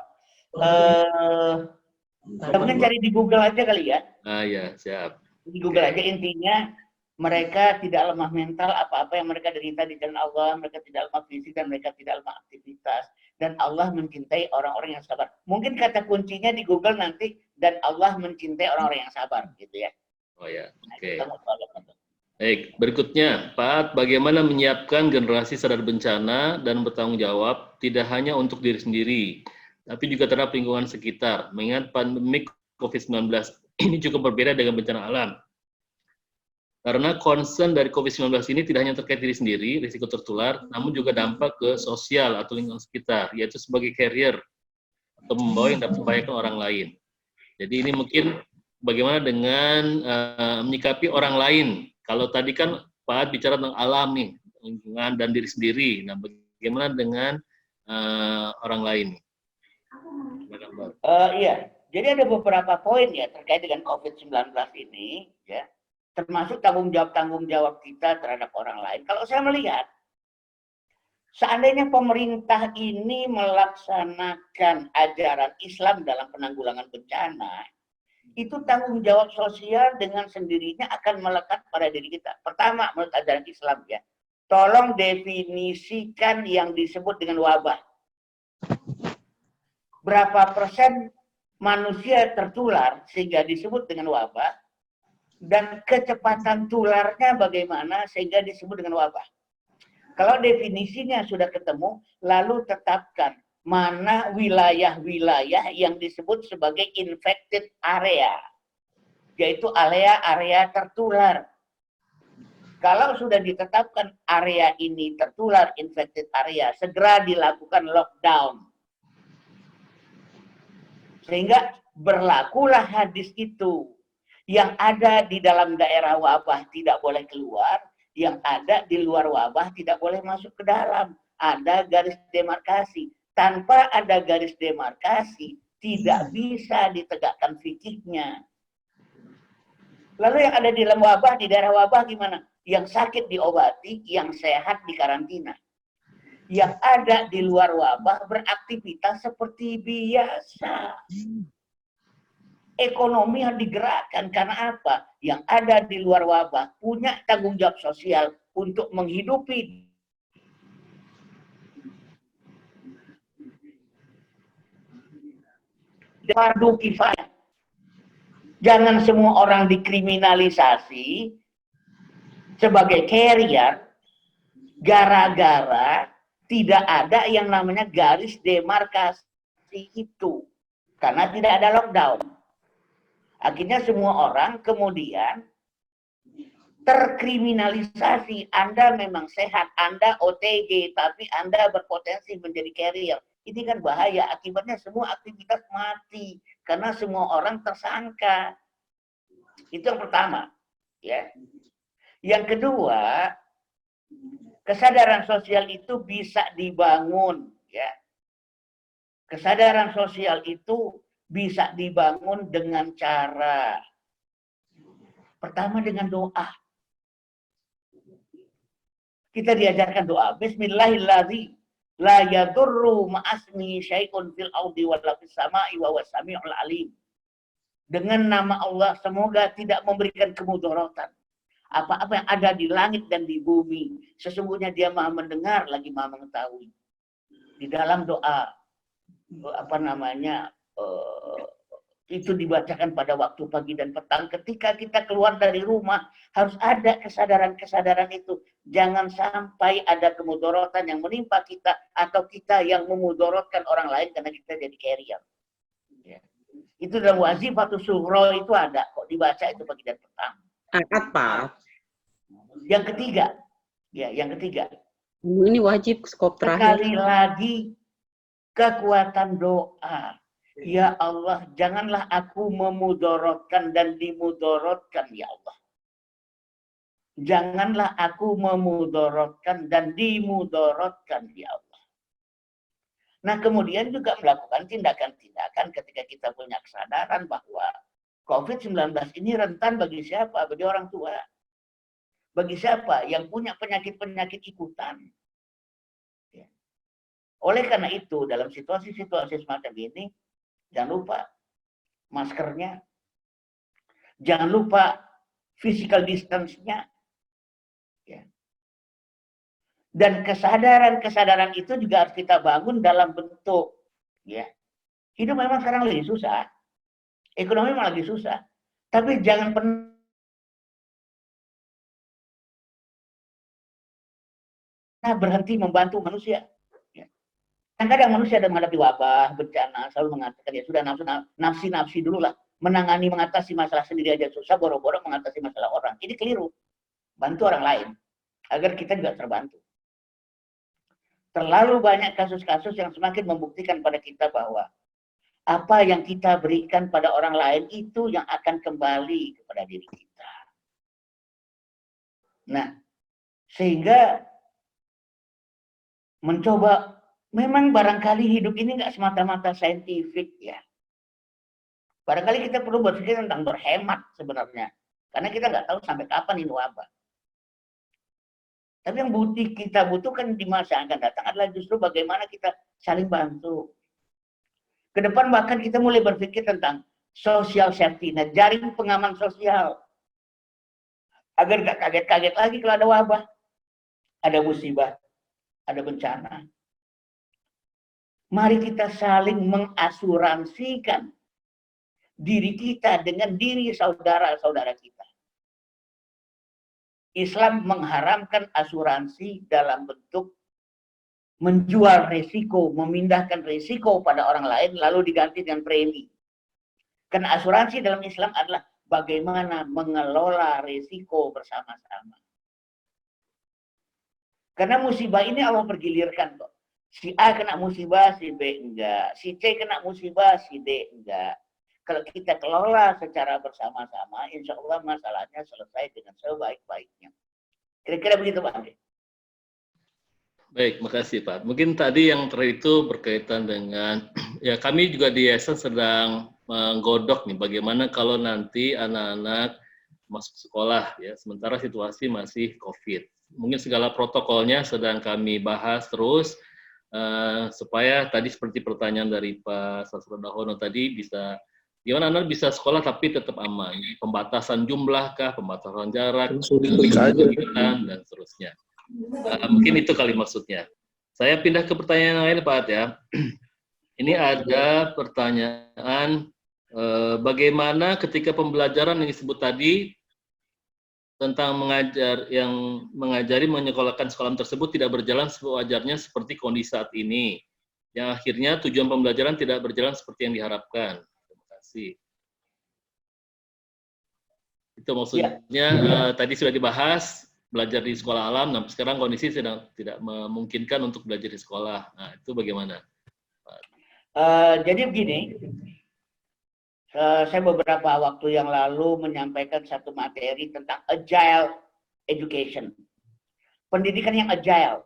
Mungkin cari di Google aja kali ya. Ya, siap. Di Google aja, intinya mereka tidak lemah mental, apa-apa yang mereka derita di jalan Allah, mereka tidak lemah fisik dan mereka tidak lemah aktivitas. Dan Allah mencintai orang-orang yang sabar. Mungkin kata kuncinya di Google nanti, dan Allah mencintai orang-orang yang sabar, gitu ya. Oh ya, oke. Baik, berikutnya, Pak, bagaimana menyiapkan generasi sadar bencana dan bertanggung jawab tidak hanya untuk diri sendiri, tapi juga terhadap lingkungan sekitar, mengingat pandemi COVID-19 ini cukup berbeda dengan bencana alam. Karena concern dari COVID-19 ini tidak hanya terkait diri sendiri, risiko tertular, namun juga dampak ke sosial atau lingkungan sekitar, yaitu sebagai carrier atau membawa yang dapat membahayakan orang lain. Jadi ini mungkin bagaimana dengan menyikapi orang lain. Kalau tadi kan Pak bicara tentang alam nih, lingkungan dan diri sendiri. Nah, bagaimana dengan orang lain? Iya, jadi ada beberapa poin ya terkait dengan COVID-19 ini, ya, termasuk tanggung jawab kita terhadap orang lain. Kalau saya melihat, seandainya pemerintah ini melaksanakan ajaran Islam dalam penanggulangan bencana, itu tanggung jawab sosial dengan sendirinya akan melekat pada diri kita. Pertama, menurut ajaran Islam ya, tolong definisikan yang disebut dengan wabah. Berapa persen manusia tertular sehingga disebut dengan wabah, dan kecepatan tularnya bagaimana sehingga disebut dengan wabah. Kalau definisinya sudah ketemu, lalu tetapkan mana wilayah-wilayah yang disebut sebagai infected area, yaitu area tertular. Kalau sudah ditetapkan area ini tertular, infected area, segera dilakukan lockdown. Sehingga berlakulah hadis itu. Yang ada di dalam daerah wabah tidak boleh keluar, yang ada di luar wabah tidak boleh masuk ke dalam. Ada garis demarkasi. Tanpa ada garis demarkasi, tidak bisa ditegakkan fikihnya. Lalu yang ada di dalam wabah, di daerah wabah gimana? Yang sakit diobati, yang sehat dikarantina. Yang ada di luar wabah beraktivitas seperti biasa. Ekonomi yang digerakkan, karena apa? Yang ada di luar wabah punya tanggung jawab sosial untuk menghidupi fardu kifayah. Jangan semua orang dikriminalisasi sebagai carrier gara-gara tidak ada yang namanya garis demarkasi itu. Karena tidak ada lockdown. Akhirnya semua orang kemudian terkriminalisasi. Anda memang sehat, Anda OTG, tapi Anda berpotensi menjadi carrier. Ini kan bahaya, akibatnya semua aktivitas mati. Karena semua orang tersangka. Itu yang pertama. Ya. Yang kedua, kesadaran sosial itu bisa dibangun. Ya. Kesadaran sosial itu bisa dibangun dengan cara Pertama dengan doa. Kita diajarkan doa. Bismillahirrahmanirrahim. La yadurru ma'asmi syai'un fil ardi wala fis sama'i wa huwas samiul alim. Dengan nama Allah semoga tidak memberikan kemudaratan. Apa-apa yang ada di langit dan di bumi, sesungguhnya Dia Maha mendengar lagi Maha mengetahui. Di dalam doa itu dibacakan pada waktu pagi dan petang. Ketika kita keluar dari rumah, harus ada kesadaran-kesadaran itu. Jangan sampai ada kemudaratan yang menimpa kita, atau kita yang memudaratkan orang lain karena kita jadi carrier. Ya. Itu dalam wazifatus sughra itu ada, kok dibaca itu pagi dan petang. Apa? Yang ketiga, yang ketiga. Ini wajib skop terakhir. Sekali lagi, kekuatan doa. Ya Allah, janganlah aku memudaratkan dan dimudaratkan, ya Allah. Janganlah aku memudaratkan dan dimudaratkan, ya Allah. Nah, kemudian juga melakukan tindakan-tindakan ketika kita punya kesadaran bahwa COVID-19 ini rentan bagi siapa? Bagi orang tua. Bagi siapa yang punya penyakit-penyakit ikutan. Ya. Oleh karena itu, dalam situasi-situasi semacam ini, jangan lupa maskernya, jangan lupa physical distance-nya. Ya. Dan kesadaran-kesadaran itu juga harus kita bangun dalam bentuk. Ya. Hidup memang sekarang lagi susah. Ekonomi memang lagi susah. Tapi jangan pernah berhenti membantu manusia. Ya. Kadang-kadang manusia dalam menghadapi wabah, bencana, selalu mengatakan, ya sudah nafsi dulu lah. Mengatasi masalah sendiri aja susah, boro-boro mengatasi masalah orang. Ini keliru. Bantu orang lain, agar kita juga terbantu. Terlalu banyak kasus-kasus yang semakin membuktikan pada kita bahwa apa yang kita berikan pada orang lain itu yang akan kembali kepada diri kita. Nah, sehingga mencoba, memang barangkali hidup ini nggak semata-mata saintifik ya. Barangkali kita perlu berpikir tentang berhemat sebenarnya. Karena kita nggak tahu sampai kapan ini wabah. Tapi yang kita butuhkan di masa yang akan datang adalah justru bagaimana kita saling bantu. Ke depan bahkan kita mulai berpikir tentang social safety net, jaring pengaman sosial. Agar nggak kaget-kaget lagi kalau ada wabah, ada musibah, ada bencana. Mari kita saling mengasuransikan diri kita dengan diri saudara-saudara kita. Islam mengharamkan asuransi dalam bentuk menjual resiko, memindahkan resiko pada orang lain lalu diganti dengan premi. Karena asuransi dalam Islam adalah bagaimana mengelola resiko bersama-sama. Karena musibah ini Allah pergilirkan kok. Si A kena musibah, si B enggak. Si C kena musibah, si D enggak. Kalau kita kelola secara bersama-sama, insya Allah masalahnya selesai dengan sebaik-baiknya. Kira-kira begitu Pak Andri. Baik, makasih Pak. Mungkin tadi yang terakhir itu berkaitan dengan, ya kami juga di Yayasan sedang menggodok nih, bagaimana kalau nanti anak-anak masuk sekolah, ya sementara situasi masih COVID. Mungkin segala protokolnya sedang kami bahas terus, supaya tadi seperti pertanyaan dari Pak Sastrodahono tadi bisa, gimana anak bisa sekolah tapi tetap aman. Pembatasan jumlah kah, pembatasan jarak, dan seterusnya. Mungkin itu kali maksudnya. Saya pindah ke pertanyaan lain Pak ya. Ini ada pertanyaan, bagaimana ketika pembelajaran yang disebut tadi tentang mengajari menyekolahkan sekolah tersebut tidak berjalan sewajarnya seperti kondisi saat ini, yang akhirnya tujuan pembelajaran tidak berjalan seperti yang diharapkan. Itu maksudnya tadi sudah dibahas belajar di sekolah alam, nah sekarang kondisi sedang tidak memungkinkan untuk belajar di sekolah. Nah itu bagaimana? Jadi begini, saya beberapa waktu yang lalu menyampaikan satu materi tentang agile education, pendidikan yang agile,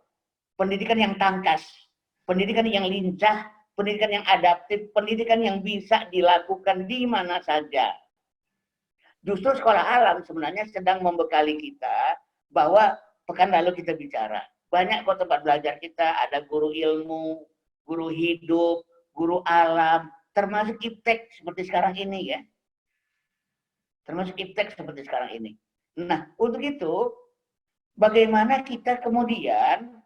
pendidikan yang tangkas, pendidikan yang lincah, pendidikan yang adaptif, pendidikan yang bisa dilakukan di mana saja. Justru sekolah alam sebenarnya sedang membekali kita bahwa pekan lalu kita bicara. Banyak kok tempat belajar kita, ada guru ilmu, guru hidup, guru alam, termasuk iptek seperti sekarang ini ya. Termasuk iptek seperti sekarang ini. Nah, untuk itu, bagaimana kita kemudian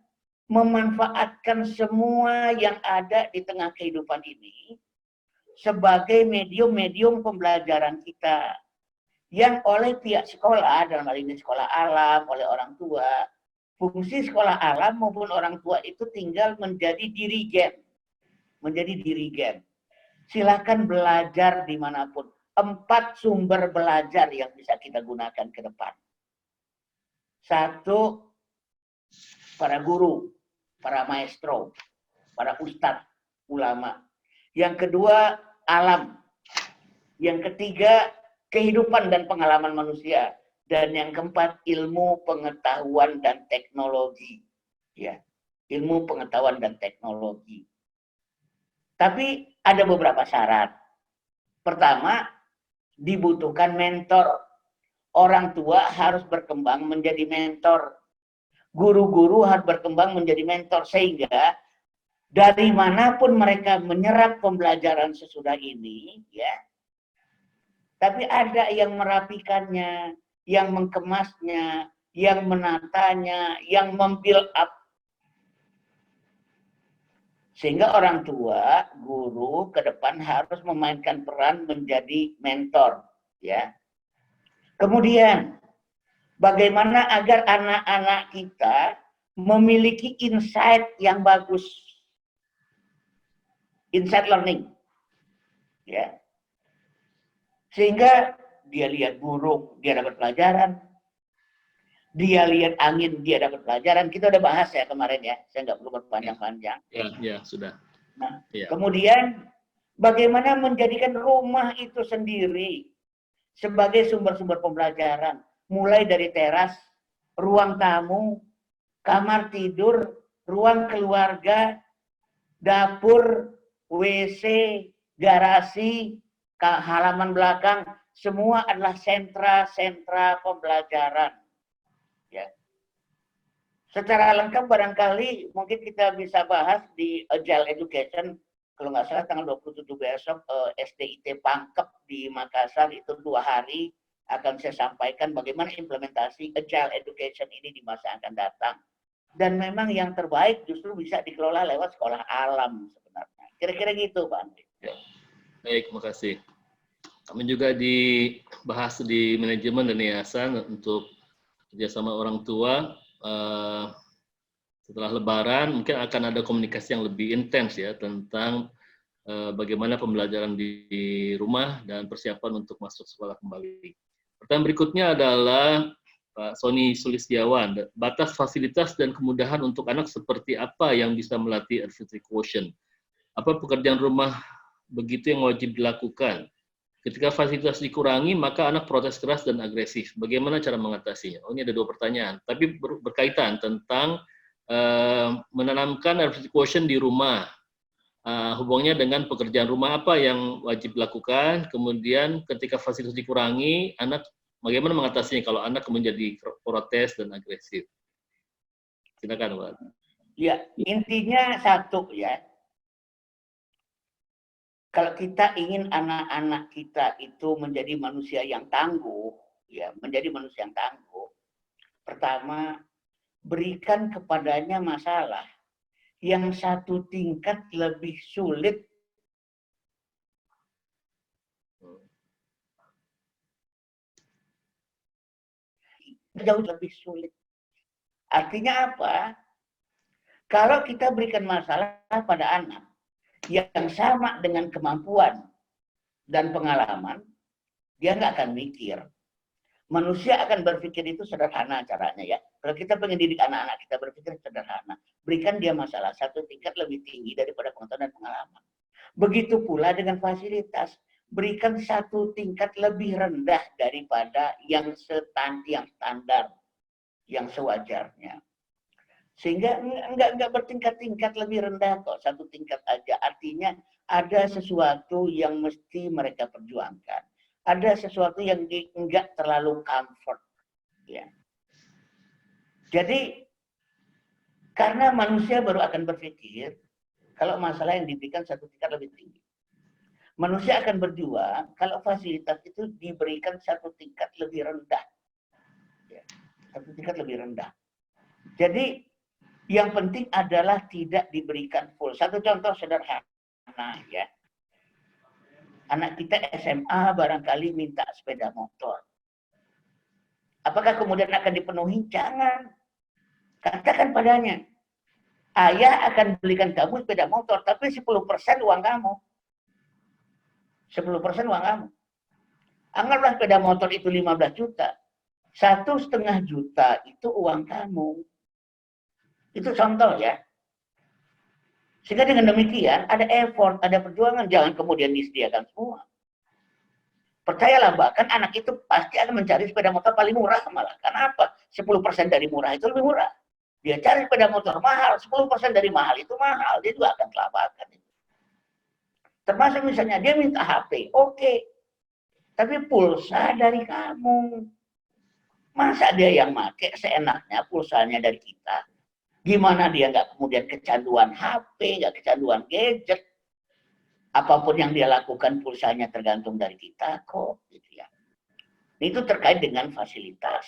memanfaatkan semua yang ada di tengah kehidupan ini sebagai medium-medium pembelajaran kita yang oleh pihak sekolah, dalam hal ini sekolah alam, oleh orang tua. Fungsi sekolah alam maupun orang tua itu tinggal menjadi dirigen. Menjadi dirigen. Silakan belajar dimanapun. 4 sumber belajar yang bisa kita gunakan ke depan. 1, para guru, para maestro, para ustadz, ulama. Yang kedua, alam. Yang ketiga, kehidupan dan pengalaman manusia. Dan yang keempat, ilmu, pengetahuan, dan teknologi. Ya, ilmu, pengetahuan, dan teknologi. Tapi ada beberapa syarat. Pertama, dibutuhkan mentor. Orang tua harus berkembang menjadi mentor. Guru-guru harus berkembang menjadi mentor. Sehingga dari manapun mereka menyerap pembelajaran sesudah ini, ya, tapi ada yang merapikannya, yang mengemasnya, yang menatanya, yang membuild up. Sehingga orang tua, guru ke depan harus memainkan peran menjadi mentor, ya. Kemudian, bagaimana agar anak-anak kita memiliki insight yang bagus, insight learning, ya. Sehingga dia lihat burung, dia dapat pelajaran. Dia lihat angin, dia dapat pelajaran. Kita udah bahas ya kemarin ya. Saya nggak perlu berpanjang-panjang. Ya, sudah. Nah, Ya. Kemudian bagaimana menjadikan rumah itu sendiri sebagai sumber-sumber pembelajaran. Mulai dari teras, ruang tamu, kamar tidur, ruang keluarga, dapur, WC, garasi, halaman belakang, semua adalah sentra-sentra pembelajaran. Ya. Secara lengkap barangkali mungkin kita bisa bahas di Agile Education, kalau nggak salah tanggal 27 besok SDIT Pangkep di Makassar itu 2 hari akan saya sampaikan bagaimana implementasi Agile Education ini di masa yang akan datang. Dan memang yang terbaik justru bisa dikelola lewat sekolah alam sebenarnya. Kira-kira gitu Pak Andri. Ya. Baik, makasih. Kami juga dibahas di manajemen dan yayasan untuk kerjasama orang tua. Setelah Lebaran mungkin akan ada komunikasi yang lebih intens ya tentang bagaimana pembelajaran di rumah dan persiapan untuk masuk sekolah kembali. Pertanyaan berikutnya adalah Pak Sony Sulistiawan, batas fasilitas dan kemudahan untuk anak seperti apa yang bisa melatih adversity quotient? Apa pekerjaan rumah begitu yang wajib dilakukan? Ketika fasilitas dikurangi, maka anak protes keras dan agresif. Bagaimana cara mengatasinya? Oh, ini ada 2 pertanyaan, tapi berkaitan tentang menanamkan adversity quotient di rumah. Hubungannya dengan pekerjaan rumah apa yang wajib dilakukan, kemudian ketika fasilitas dikurangi, anak bagaimana mengatasinya kalau anak menjadi protes dan agresif. Silakan, Pak. Ya, intinya satu ya. Kalau kita ingin anak-anak kita itu menjadi manusia yang tangguh, ya, menjadi manusia yang tangguh. Pertama, berikan kepadanya masalah yang 1 tingkat lebih sulit. Jauh lebih sulit. Artinya apa? Kalau kita berikan masalah pada anak yang sama dengan kemampuan dan pengalaman, dia nggak akan mikir. Manusia akan berpikir itu sederhana caranya ya. Kalau kita pengen didik anak-anak kita berpikir sederhana, berikan dia masalah 1 tingkat lebih tinggi daripada pengetahuan dan pengalaman. Begitu pula dengan fasilitas, berikan 1 tingkat lebih rendah daripada yang standar, yang sewajarnya. Sehingga enggak bertingkat-tingkat lebih rendah kok, 1 tingkat aja. Artinya ada sesuatu yang mesti mereka perjuangkan. ada sesuatu yang enggak terlalu comfort. Ya. Jadi, karena manusia baru akan berpikir, kalau masalah yang diberikan satu tingkat lebih tinggi. Manusia akan berjuang kalau fasilitas itu diberikan satu tingkat lebih rendah. Ya, satu tingkat lebih rendah. Jadi, yang penting adalah tidak diberikan full. Satu contoh sederhana ya. Anak kita SMA barangkali minta sepeda motor. Apakah kemudian akan dipenuhi? Jangan. Katakan padanya, ayah akan belikan kamu sepeda motor, tapi 10% uang kamu. 10% uang kamu. Anggaplah sepeda motor itu 15 juta. 1,5 juta itu uang kamu. Itu contoh ya. Sehingga dengan demikian ada effort, ada perjuangan. Jangan kemudian disediakan semua. Percayalah, bahkan anak itu pasti akan mencari sepeda motor paling murah malah. Kenapa? 10% dari murah itu lebih murah. Dia cari sepeda motor mahal, 10% dari mahal itu mahal. Dia juga akan kelabakan. Termasuk misalnya dia minta HP, oke. Tapi pulsa dari kamu. Masa dia yang pakai seenaknya pulsanya dari kita? Gimana dia nggak kemudian kecanduan HP, nggak kecanduan gadget? Apapun yang dia lakukan pulsanya tergantung dari kita kok, gitu ya. Itu terkait dengan fasilitas.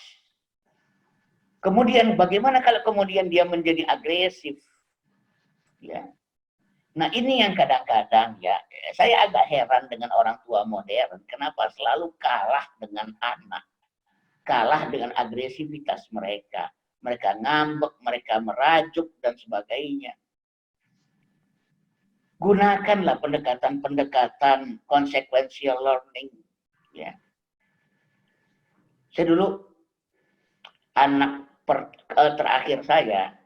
Kemudian bagaimana kalau kemudian dia menjadi agresif? Ya. Nah ini yang kadang-kadang ya, saya agak heran dengan orang tua modern. Kenapa selalu kalah dengan anak? Kalah dengan agresivitas mereka. Mereka ngambek, mereka merajuk, dan sebagainya. Gunakanlah pendekatan-pendekatan consequential learning. Ya. Saya dulu, anak terakhir saya,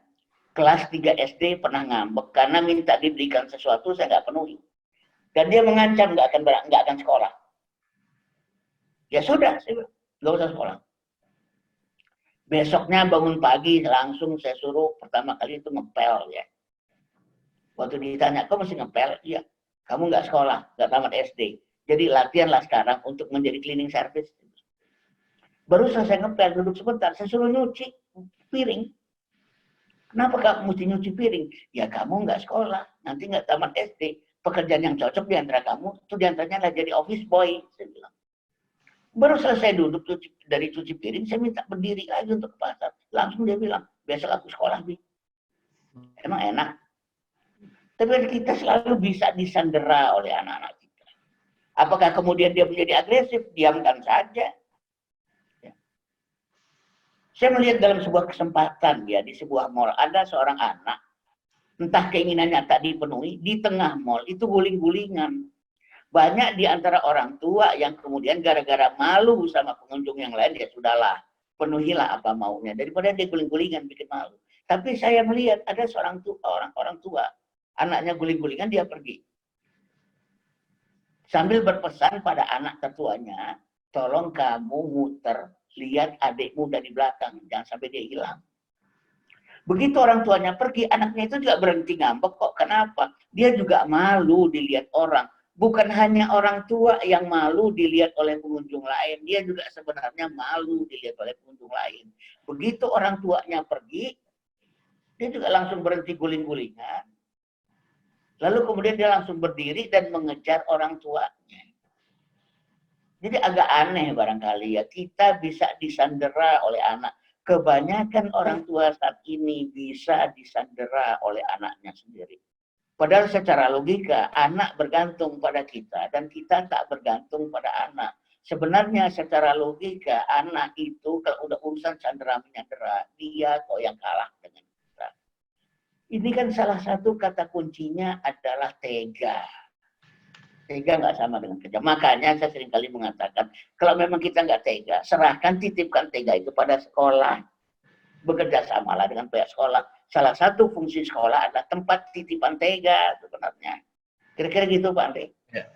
kelas 3 SD pernah ngambek karena minta diberikan sesuatu saya nggak penuhi. Dan dia mengancam nggak akan sekolah. Ya sudah, saya bilang, nggak usah sekolah. Besoknya bangun pagi langsung saya suruh pertama kali itu ngepel ya. Waktu ditanya, kok masih ngepel? Iya, kamu nggak sekolah, nggak tamat SD. Jadi latihanlah sekarang untuk menjadi cleaning service. Baru selesai ngepel, duduk sebentar, saya suruh nyuci piring. Kenapa kamu mesti nyuci piring? Ya kamu nggak sekolah, nanti nggak tamat SD. Pekerjaan yang cocok di antara kamu, itu diantaranya adalah jadi office boy. Saya bilang. Baru selesai duduk dari cuci piring, saya minta berdiri lagi untuk ke pasar. Langsung dia bilang, besok aku sekolah, Bi. Emang enak. Tapi kita selalu bisa disandera oleh anak-anak kita. Apakah kemudian dia menjadi agresif? Diamkan saja. Ya. Saya melihat dalam sebuah kesempatan ya, di sebuah mall, ada seorang anak, entah keinginannya tak dipenuhi, di tengah mall itu guling-gulingan. Banyak di antara orang tua yang kemudian gara-gara malu sama pengunjung yang lain, ya sudahlah, penuhilah apa maunya. Daripada dia guling-gulingan bikin malu. Tapi saya melihat ada seorang orang tua, anaknya guling-gulingan, dia pergi. Sambil berpesan pada anak tertuanya, tolong kamu muter, lihat adikmu dari belakang, jangan sampai dia hilang. Begitu orang tuanya pergi, anaknya itu juga berhenti ngambek kok. Kenapa? Dia juga malu dilihat orang. Bukan hanya orang tua yang malu dilihat oleh pengunjung lain, dia juga sebenarnya malu dilihat oleh pengunjung lain. Begitu orang tuanya pergi, dia juga langsung berhenti guling-gulingan. Lalu kemudian dia langsung berdiri dan mengejar orang tuanya. Jadi agak aneh barangkali ya, kita bisa disandera oleh anak. Kebanyakan orang tua saat ini bisa disandera oleh anaknya sendiri. Padahal secara logika, anak bergantung pada kita dan kita tak bergantung pada anak. Sebenarnya secara logika, anak itu kalau udah urusan sandera-menyandera, dia kok yang kalah dengan kita. Ini kan salah satu kata kuncinya adalah tega. Tega nggak sama dengan kejam. Makanya saya seringkali mengatakan, kalau memang kita nggak tega, serahkan, titipkan tega itu pada sekolah. Bekerja samalah dengan pihak sekolah. Salah satu fungsi sekolah adalah tempat titipan tega sebenarnya. Kira-kira gitu Pak Andre. Ya.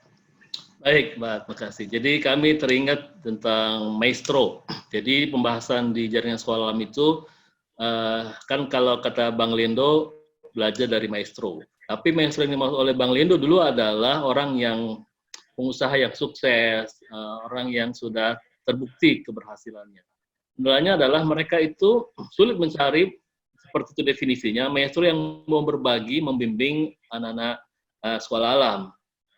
Baik, Mbak, terima kasih. Jadi kami teringat tentang maestro. Jadi pembahasan di jaringan sekolah alam itu, kan kalau kata Bang Lindo, belajar dari maestro. Tapi maestro yang dimaksud oleh Bang Lindo dulu adalah orang yang pengusaha yang sukses, orang yang sudah terbukti keberhasilannya. Sebenarnya adalah mereka itu sulit mencari seperti itu definisinya, maestro yang mau berbagi, membimbing anak-anak sekolah alam.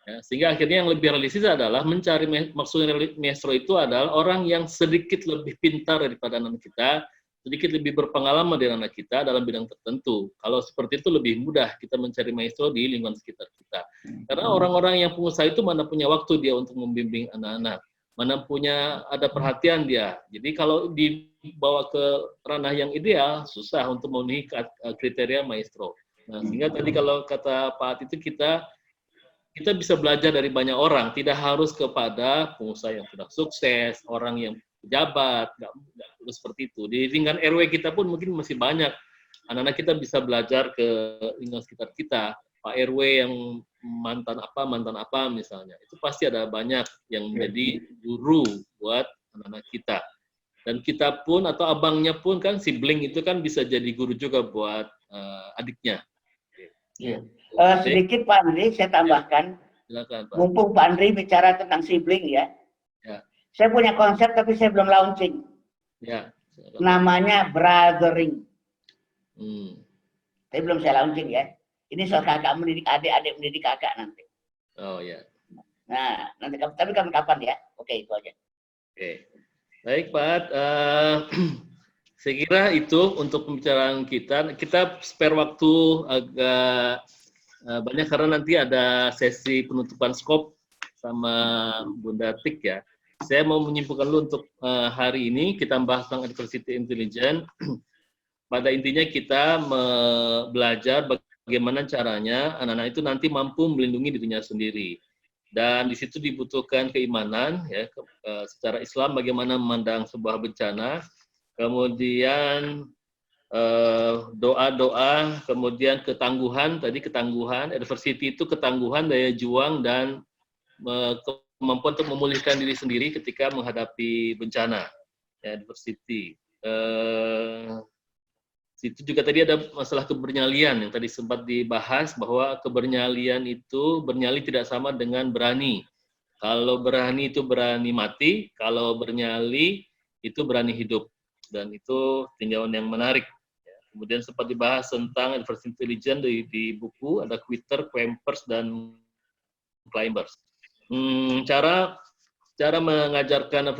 Ya, sehingga akhirnya yang lebih realistis adalah mencari maksudnya maestro itu adalah orang yang sedikit lebih pintar daripada anak kita, sedikit lebih berpengalaman dari anak kita dalam bidang tertentu. Kalau seperti itu lebih mudah kita mencari maestro di lingkungan sekitar kita. Karena orang-orang yang pengusaha itu mana punya waktu dia untuk membimbing anak-anak, mana punya ada perhatian dia. Jadi kalau dibawa ke ranah yang ideal, susah untuk memenuhi kriteria maestro. Nah, sehingga tadi kalau kata Pak itu kita bisa belajar dari banyak orang, tidak harus kepada pengusaha yang sudah sukses, orang yang pejabat, nggak perlu seperti itu. Di lingkungan RW kita pun mungkin masih banyak anak-anak kita bisa belajar ke lingkungan sekitar kita. Pak RW yang mantan apa misalnya, itu pasti ada banyak yang menjadi guru buat anak-anak kita. Dan kita pun atau abangnya pun kan sibling itu kan bisa jadi guru juga buat adiknya. Sedikit Pak Andri, saya tambahkan. Silakan, Pak. Mumpung Pak Andri bicara tentang sibling ya. Saya punya konsep tapi saya belum launching. Ya. Namanya brothering. Tapi belum saya launching ya. Ini soal kakak mendidik adik, adik mendidik kakak nanti. Oh ya. Nah, nanti tapi kapan ya? Oke, itu aja. Oke. Baik, Pak. Saya kira itu untuk pembicaraan kita. Kita spare waktu agak banyak karena nanti ada sesi penutupan skop sama Bunda Tik ya. Saya mau menyimpulkan dulu untuk hari ini kita bahas tentang adversity intelligence. Pada intinya kita belajar bagaimana caranya anak-anak itu nanti mampu melindungi dirinya sendiri. Dan di situ dibutuhkan keimanan ya secara Islam bagaimana memandang sebuah bencana, kemudian doa-doa, kemudian ketangguhan, adversity itu ketangguhan, daya juang, dan kemampuan untuk memulihkan diri sendiri ketika menghadapi bencana, ya, adversity. Situ juga tadi ada masalah kebernyalian yang tadi sempat dibahas bahwa kebernyalian itu bernyali tidak sama dengan berani. Kalau berani itu berani mati, kalau bernyali itu berani hidup, dan itu tinjauan yang menarik. Kemudian sempat dibahas tentang adversity intelligence di buku, ada quitter, quampers, dan climbers. Cara mengajarkan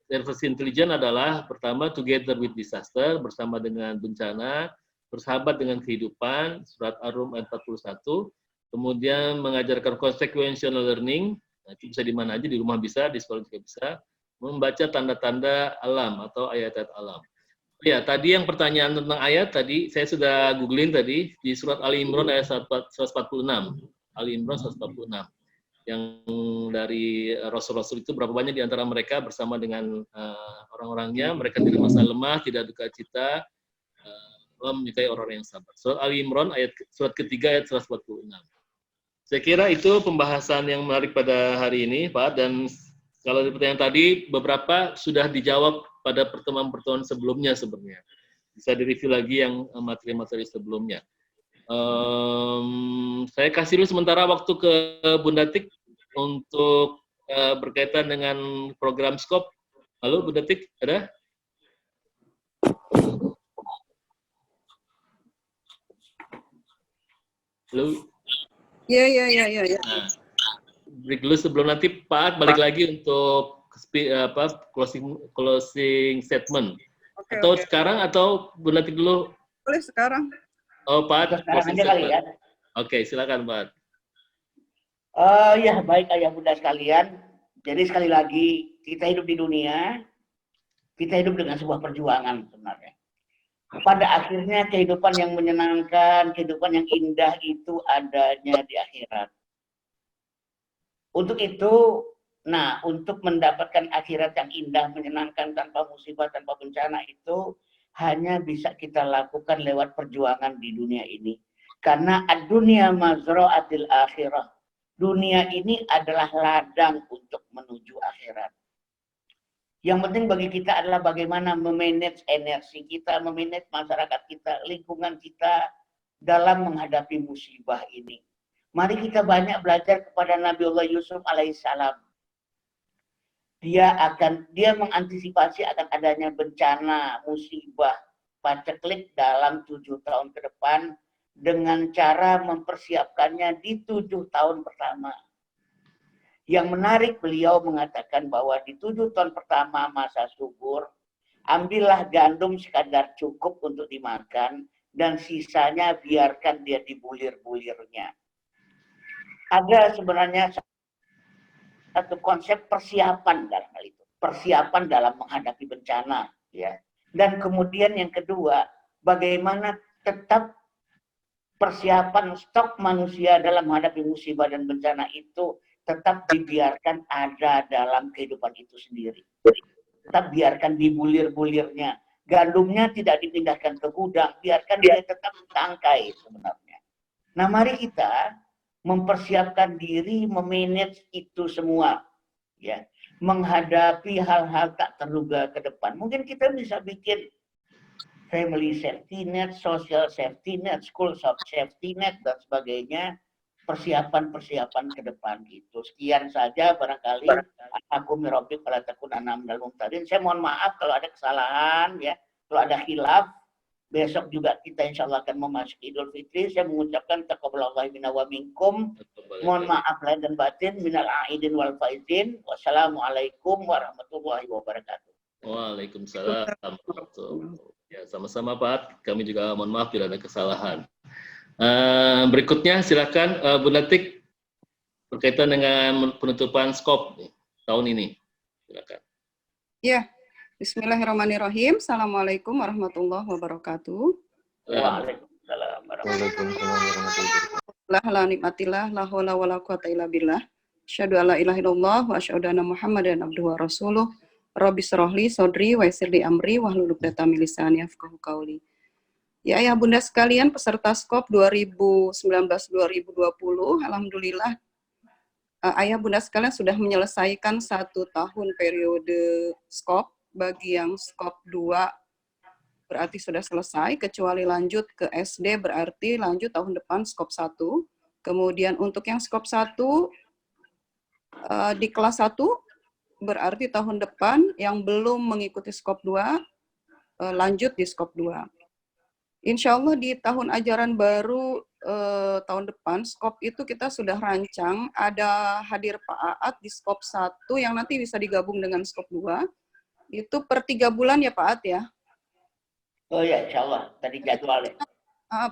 adversity intelligence adalah pertama together with disaster, bersama dengan bencana, bersahabat dengan kehidupan, surat Ar-Rum ayat 41. Kemudian mengajarkan consequential learning, nah, itu bisa di mana aja, di rumah bisa, di sekolah juga bisa. Membaca tanda-tanda alam atau ayat-ayat alam. Ya, tadi yang pertanyaan tentang ayat tadi, saya sudah googling tadi, di surat Ali Imran ayat 146. Ali Imran 146. Yang dari Rasul-Rasul itu berapa banyak di antara mereka bersama dengan orang-orangnya, mereka tidak merasa lemah, tidak duka cita, Allah menyukai orang yang sabar. Surat Ali Imran surat ketiga ayat 146. Saya kira itu pembahasan yang menarik pada hari ini, Pak, dan kalau di pertanyaan tadi, beberapa sudah dijawab pada pertemuan-pertemuan sebelumnya sebenarnya. Bisa direview lagi yang materi-materi sebelumnya. Saya kasih dulu sementara waktu ke Bunda Tik untuk berkaitan dengan program skop. Halo Bunda Tik, ada? Halo? Ya. Nah, break dulu sebelum nanti Pak balik lagi untuk closing statement. Oke, atau oke. Sekarang atau Bunda Tik dulu? Boleh sekarang. Oh Pak, Sekarang aja kali ya. Oke, silakan Pak. Ya baik ayah bunda sekalian. Jadi sekali lagi kita hidup di dunia, kita hidup dengan sebuah perjuangan sebenarnya. Pada akhirnya kehidupan yang menyenangkan, kehidupan yang indah itu adanya di akhirat. Untuk itu, untuk mendapatkan akhirat yang indah, menyenangkan tanpa musibah, tanpa bencana itu hanya bisa kita lakukan lewat perjuangan di dunia ini. Karena ad-dunya mazra'atil akhirah. Dunia ini adalah ladang untuk menuju akhirat. Yang penting bagi kita adalah bagaimana memanage energi kita, memanage masyarakat kita, lingkungan kita dalam menghadapi musibah ini. Mari kita banyak belajar kepada Nabiullah Yusuf alaihissalam. Dia mengantisipasi akan adanya bencana, musibah, paceklik dalam 7 tahun ke depan dengan cara mempersiapkannya di 7 tahun pertama. Yang menarik, beliau mengatakan bahwa di 7 tahun pertama masa subur, ambillah gandum sekadar cukup untuk dimakan dan sisanya biarkan dia dibulir-bulirnya. Ada sebenarnya satu konsep persiapan dalam hal itu. Persiapan dalam menghadapi bencana. Ya. Dan kemudian yang kedua, bagaimana tetap persiapan stok manusia dalam menghadapi musibah dan bencana itu tetap dibiarkan ada dalam kehidupan itu sendiri. Tetap biarkan dibulir-bulirnya. Gandumnya tidak dipindahkan ke gudang, biarkan dia tetap tangkai sebenarnya. Nah, mari kita mempersiapkan diri, memanage itu semua, ya, menghadapi hal-hal tak terduga ke depan. Mungkin kita bisa bikin family safety net, social safety net, school safety net, dan sebagainya, persiapan-persiapan ke depan gitu. Sekian saja barangkali. Aku mirobik pada takun anam dalum tadin. Saya mohon maaf kalau ada kesalahan, ya, kalau ada khilaf. Besok juga kita insya Allah akan memasuki Idul Fitri. Saya mengucapkan taqabbalallahu minna wa minkum. Mohon maaf lahir dan batin. Minal aidin wal faizin. Wassalamualaikum warahmatullahi wabarakatuh. Waalaikumsalam. Ya, sama-sama Pak. Kami juga mohon maaf bila ada kesalahan. Berikutnya silakan Bu Latik berkaitan dengan penutupan skop tahun ini. Silakan. Ya. Bismillahirrahmanirrahim. Assalamualaikum warahmatullahi wabarakatuh. Waalaikumsalam warahmatullahi wabarakatuh. La nikmatillah, la haula wala quwata illa billah. Asyhadu alla ilaha illallah wa asyhadu anna Muhammadan abduhu wa rasuluh. Rabbi shrahli sadri wa yassir li amri wahlul 'uqdatam min lisani yafqahu qawli. Ya ayah bunda sekalian, peserta skop 2019-2020, alhamdulillah ayah bunda sekalian sudah menyelesaikan 1 tahun periode skop. Bagi yang skop 2 berarti sudah selesai, kecuali lanjut ke SD berarti lanjut tahun depan skop 1. Kemudian untuk yang skop 1 di kelas 1 berarti tahun depan yang belum mengikuti skop 2 lanjut di skop 2. Insya Allah di tahun ajaran baru tahun depan skop itu kita sudah rancang, ada hadir Pak Aat di skop 1 yang nanti bisa digabung dengan skop 2. Itu per 3 bulan ya Pak At ya? Oh ya, insya Allah. Tadi jadwalnya.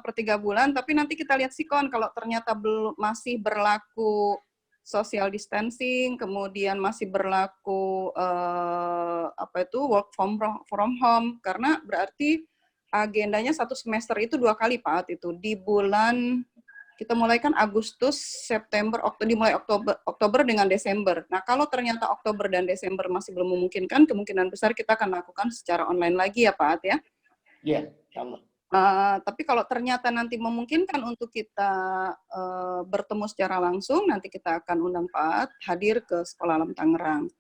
Per 3 bulan, tapi nanti kita lihat sikon kalau ternyata masih berlaku social distancing, kemudian masih berlaku work from home, karena berarti agendanya 1 semester itu 2 kali Pak At itu. Di bulan kita mulai kan Agustus, September, dimulai Oktober dengan Desember. Nah, kalau ternyata Oktober dan Desember masih belum memungkinkan, kemungkinan besar kita akan lakukan secara online lagi ya Pak At ya? Iya, insya Allah. Tapi kalau ternyata nanti memungkinkan untuk kita bertemu secara langsung, nanti kita akan undang Pak At hadir ke Sekolah Alam Tangerang.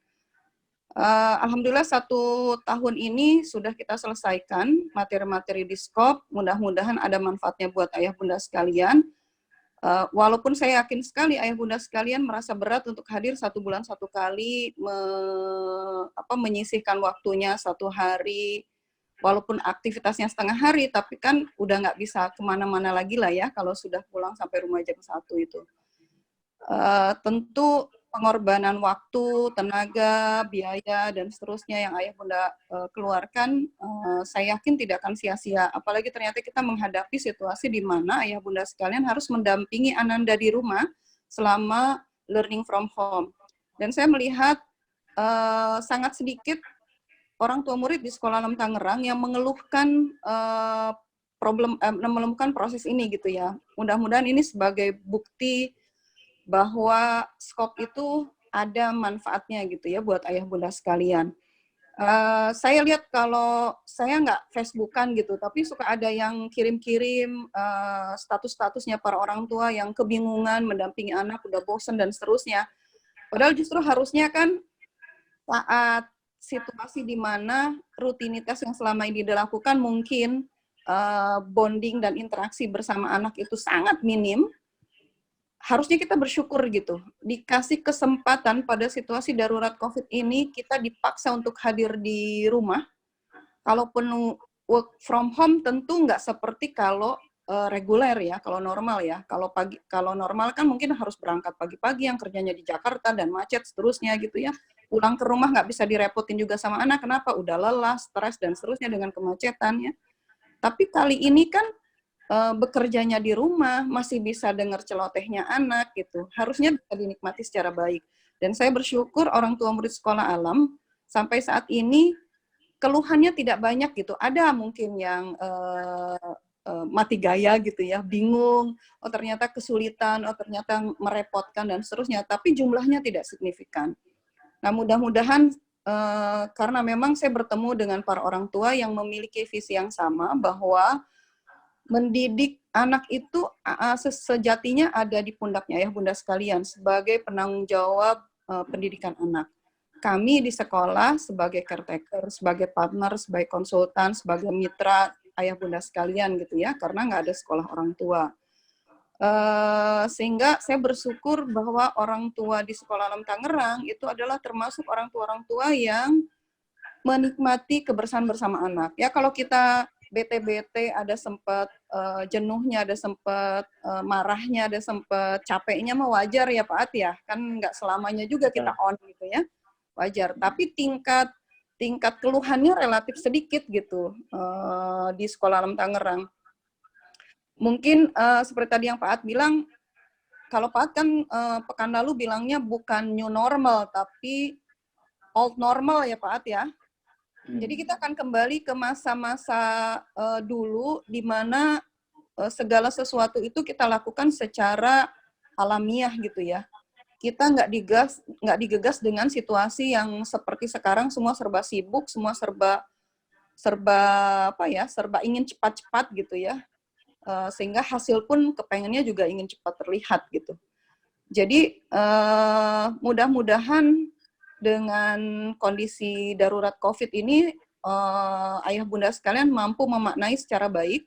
Alhamdulillah 1 tahun ini sudah kita selesaikan materi-materi di skop, mudah-mudahan ada manfaatnya buat ayah bunda sekalian. Walaupun saya yakin sekali ayah bunda sekalian merasa berat untuk hadir 1 bulan 1 kali, menyisihkan waktunya 1 hari, walaupun aktivitasnya setengah hari, tapi kan udah nggak bisa kemana-mana lagi lah ya kalau sudah pulang sampai rumah jam 1 itu. Tentu pengorbanan waktu, tenaga, biaya, dan seterusnya yang ayah bunda keluarkan, saya yakin tidak akan sia-sia. Apalagi ternyata kita menghadapi situasi di mana ayah bunda sekalian harus mendampingi ananda di rumah selama learning from home. Dan saya melihat sangat sedikit orang tua murid di Sekolah Alam Tangerang yang mengeluhkan menemukan proses ini gitu ya. Mudah-mudahan ini sebagai bukti bahwa skop itu ada manfaatnya gitu ya buat ayah bunda sekalian. Saya lihat kalau saya nggak Facebookan gitu, tapi suka ada yang kirim-kirim status-statusnya para orang tua yang kebingungan mendampingi anak, udah bosan dan seterusnya. Padahal justru harusnya kan saat situasi di mana rutinitas yang selama ini dilakukan mungkin bonding dan interaksi bersama anak itu sangat minim. harusnya kita bersyukur gitu. Dikasih kesempatan pada situasi darurat COVID ini, kita dipaksa untuk hadir di rumah. Kalaupun work from home tentu nggak seperti kalau reguler ya, kalau normal ya. Kalau normal kan mungkin harus berangkat pagi-pagi, yang kerjanya di Jakarta dan macet seterusnya gitu ya. Pulang ke rumah nggak bisa direpotin juga sama anak, kenapa? Udah lelah, stres dan seterusnya dengan kemacetan ya. Tapi kali ini kan bekerjanya di rumah, masih bisa dengar celotehnya anak gitu. Harusnya bisa dinikmati secara baik. Dan saya bersyukur orang tua murid sekolah alam sampai saat ini keluhannya tidak banyak gitu. Ada mungkin yang mati gaya gitu ya, bingung, oh ternyata kesulitan, oh ternyata merepotkan dan seterusnya, tapi jumlahnya tidak signifikan. Nah mudah-mudahan karena memang saya bertemu dengan para orang tua yang memiliki visi yang sama bahwa mendidik anak itu sejatinya ada di pundaknya ya bunda sekalian sebagai penanggung jawab pendidikan anak. Kami di sekolah sebagai caretaker, sebagai partner, sebagai konsultan, sebagai mitra ayah bunda sekalian gitu ya, karena nggak ada sekolah orang tua. Sehingga saya bersyukur bahwa orang tua di Sekolah Alam Tangerang itu adalah termasuk orang tua yang menikmati kebersamaan bersama anak. Ya kalau kita bete-bete, ada sempat jenuhnya, ada sempat marahnya, ada sempat capeknya mah wajar ya Pak At ya. Kan nggak selamanya juga kita on gitu ya. Wajar. Tapi tingkat keluhannya relatif sedikit gitu di Sekolah Alam Tangerang. Mungkin seperti tadi yang Pak At bilang, kalau Pak At kan pekan lalu bilangnya bukan new normal, tapi old normal ya Pak At ya. Jadi kita akan kembali ke masa-masa dulu di mana segala sesuatu itu kita lakukan secara alamiah gitu ya. Kita nggak digegas dengan situasi yang seperti sekarang, semua serba sibuk, semua serba ingin cepat-cepat gitu ya. Sehingga hasil pun kepengennya juga ingin cepat terlihat gitu. Jadi mudah-mudahan dengan kondisi darurat COVID ini, ayah bunda sekalian mampu memaknai secara baik.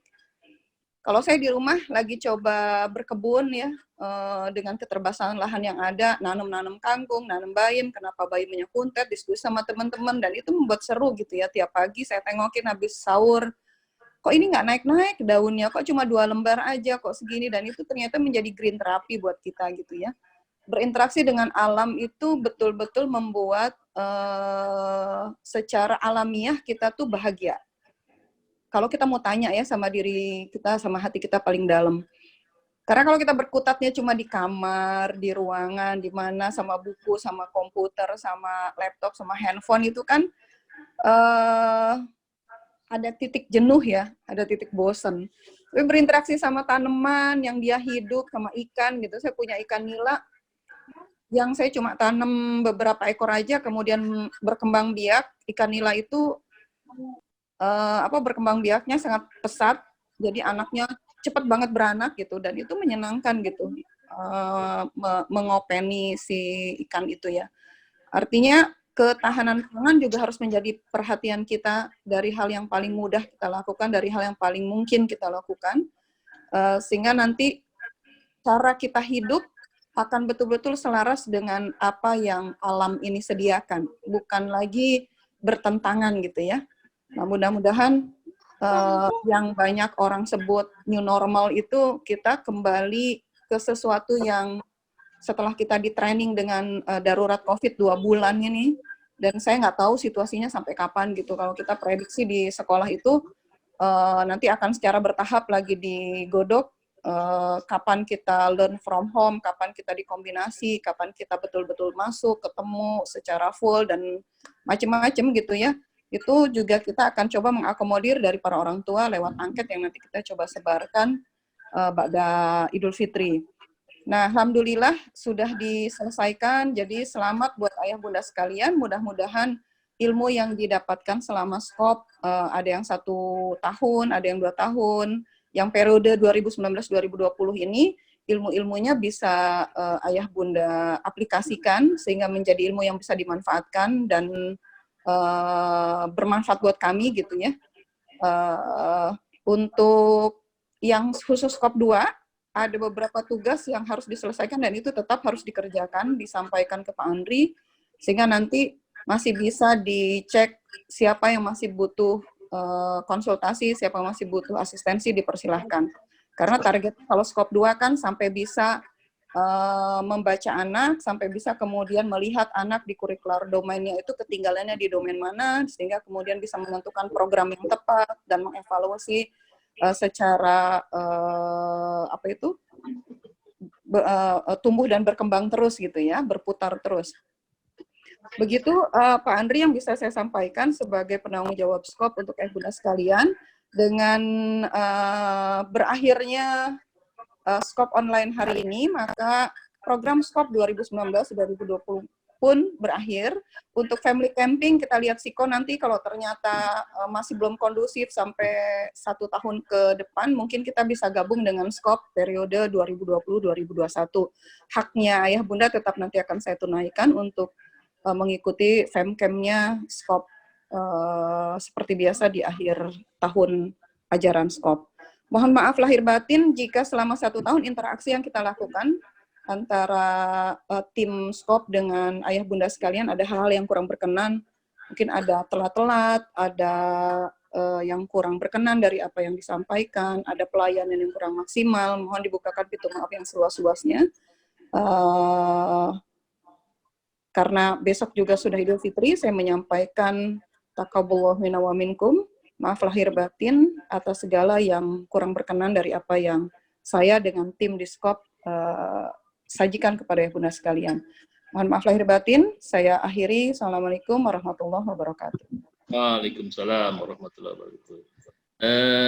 Kalau saya di rumah lagi coba berkebun ya, dengan keterbatasan lahan yang ada, nanam kangkung, nanam bayam, kenapa bayamnya kuntet, diskusi sama teman-teman, dan itu membuat seru gitu ya. Tiap pagi saya tengokin habis sahur, kok ini nggak naik-naik daunnya, kok cuma 2 lembar aja, kok segini, dan itu ternyata menjadi green therapy buat kita gitu ya. Berinteraksi dengan alam itu betul-betul membuat secara alamiah kita tuh bahagia. Kalau kita mau tanya ya sama diri kita, sama hati kita paling dalam. Karena kalau kita berkutatnya cuma di kamar, di ruangan, di mana sama buku, sama komputer, sama laptop, sama handphone itu kan ada titik jenuh ya, ada titik bosen. Tapi berinteraksi sama tanaman yang dia hidup, sama ikan gitu. Saya punya ikan nila yang saya cuma tanam beberapa ekor aja, kemudian berkembang biak. Ikan nila itu berkembang biaknya sangat pesat, jadi anaknya cepat banget beranak gitu, dan itu menyenangkan gitu, mengopeni si ikan itu ya. Artinya ketahanan pangan juga harus menjadi perhatian kita, dari hal yang paling mudah kita lakukan, dari hal yang paling mungkin kita lakukan, sehingga nanti cara kita hidup akan betul-betul selaras dengan apa yang alam ini sediakan, bukan lagi bertentangan gitu ya. Nah, mudah-mudahan yang banyak orang sebut new normal itu kita kembali ke sesuatu yang setelah kita di training dengan darurat COVID 2 bulan ini, dan saya nggak tahu situasinya sampai kapan gitu. Kalau kita prediksi di sekolah itu nanti akan secara bertahap lagi digodok, kapan kita learn from home, kapan kita dikombinasi, kapan kita betul-betul masuk, ketemu secara full, dan macam-macam gitu ya. Itu juga kita akan coba mengakomodir dari para orang tua lewat angket yang nanti kita coba sebarkan pada Idul Fitri. Nah, alhamdulillah sudah diselesaikan. Jadi selamat buat ayah bunda sekalian. Mudah-mudahan ilmu yang didapatkan selama skop, ada yang 1 tahun, ada yang 2 tahun. Yang periode 2019-2020 ini, ilmu-ilmunya bisa ayah bunda aplikasikan sehingga menjadi ilmu yang bisa dimanfaatkan dan bermanfaat buat kami gitu ya. Untuk yang khusus skop 2, ada beberapa tugas yang harus diselesaikan dan itu tetap harus dikerjakan, disampaikan ke Pak Andri, sehingga nanti masih bisa dicek siapa yang masih butuh konsultasi, siapa yang masih butuh asistensi, dipersilahkan. Karena target kalau skop 2 kan sampai bisa membaca anak, sampai bisa kemudian melihat anak di kurikular domainnya itu ketinggalannya di domain mana, sehingga kemudian bisa menentukan program yang tepat dan mengevaluasi secara tumbuh dan berkembang terus gitu ya, berputar terus. Begitu Pak Andri yang bisa saya sampaikan sebagai penanggung jawab skop untuk Bunda sekalian, dengan berakhirnya skop online hari ini, maka program skop 2019-2020 pun berakhir. Untuk family camping, kita lihat Siko nanti kalau ternyata masih belum kondusif sampai 1 tahun ke depan, mungkin kita bisa gabung dengan skop periode 2020-2021. Haknya Ayah Bunda tetap nanti akan saya tunaikan untuk mengikuti FemCamp-nya skop seperti biasa di akhir tahun ajaran skop. Mohon maaf lahir batin jika selama 1 tahun interaksi yang kita lakukan antara tim skop dengan Ayah Bunda sekalian ada hal-hal yang kurang berkenan, mungkin ada telat-telat, ada yang kurang berkenan dari apa yang disampaikan, ada pelayanan yang kurang maksimal, mohon dibukakan pintu maaf yang seluas-luasnya. Karena besok juga sudah Idul Fitri, saya menyampaikan taqabbalallahu minna wa minkum, maaf lahir batin atas segala yang kurang berkenan dari apa yang saya dengan tim di skop sajikan kepada Bunda sekalian. Mohon maaf lahir batin, saya akhiri. Assalamualaikum warahmatullahi wabarakatuh. Waalaikumsalam warahmatullahi wabarakatuh.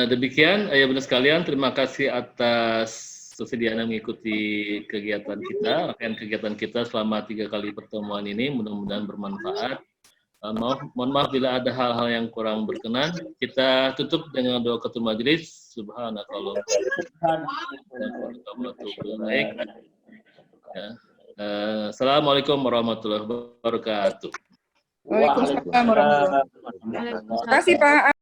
Demikian Ayah Bunda sekalian, terima kasih atas kesediaan mengikuti kegiatan kita, rangkaian kegiatan kita selama 3 kali pertemuan ini, mudah-mudahan bermanfaat. Mohon maaf bila ada hal-hal yang kurang berkenan. Kita tutup dengan doa ketua majelis. Subhanakallah. Assalamualaikum warahmatullahi wabarakatuh. Waalaikumsalam warahmatullahi wabarakatuh. Terima kasih Pak.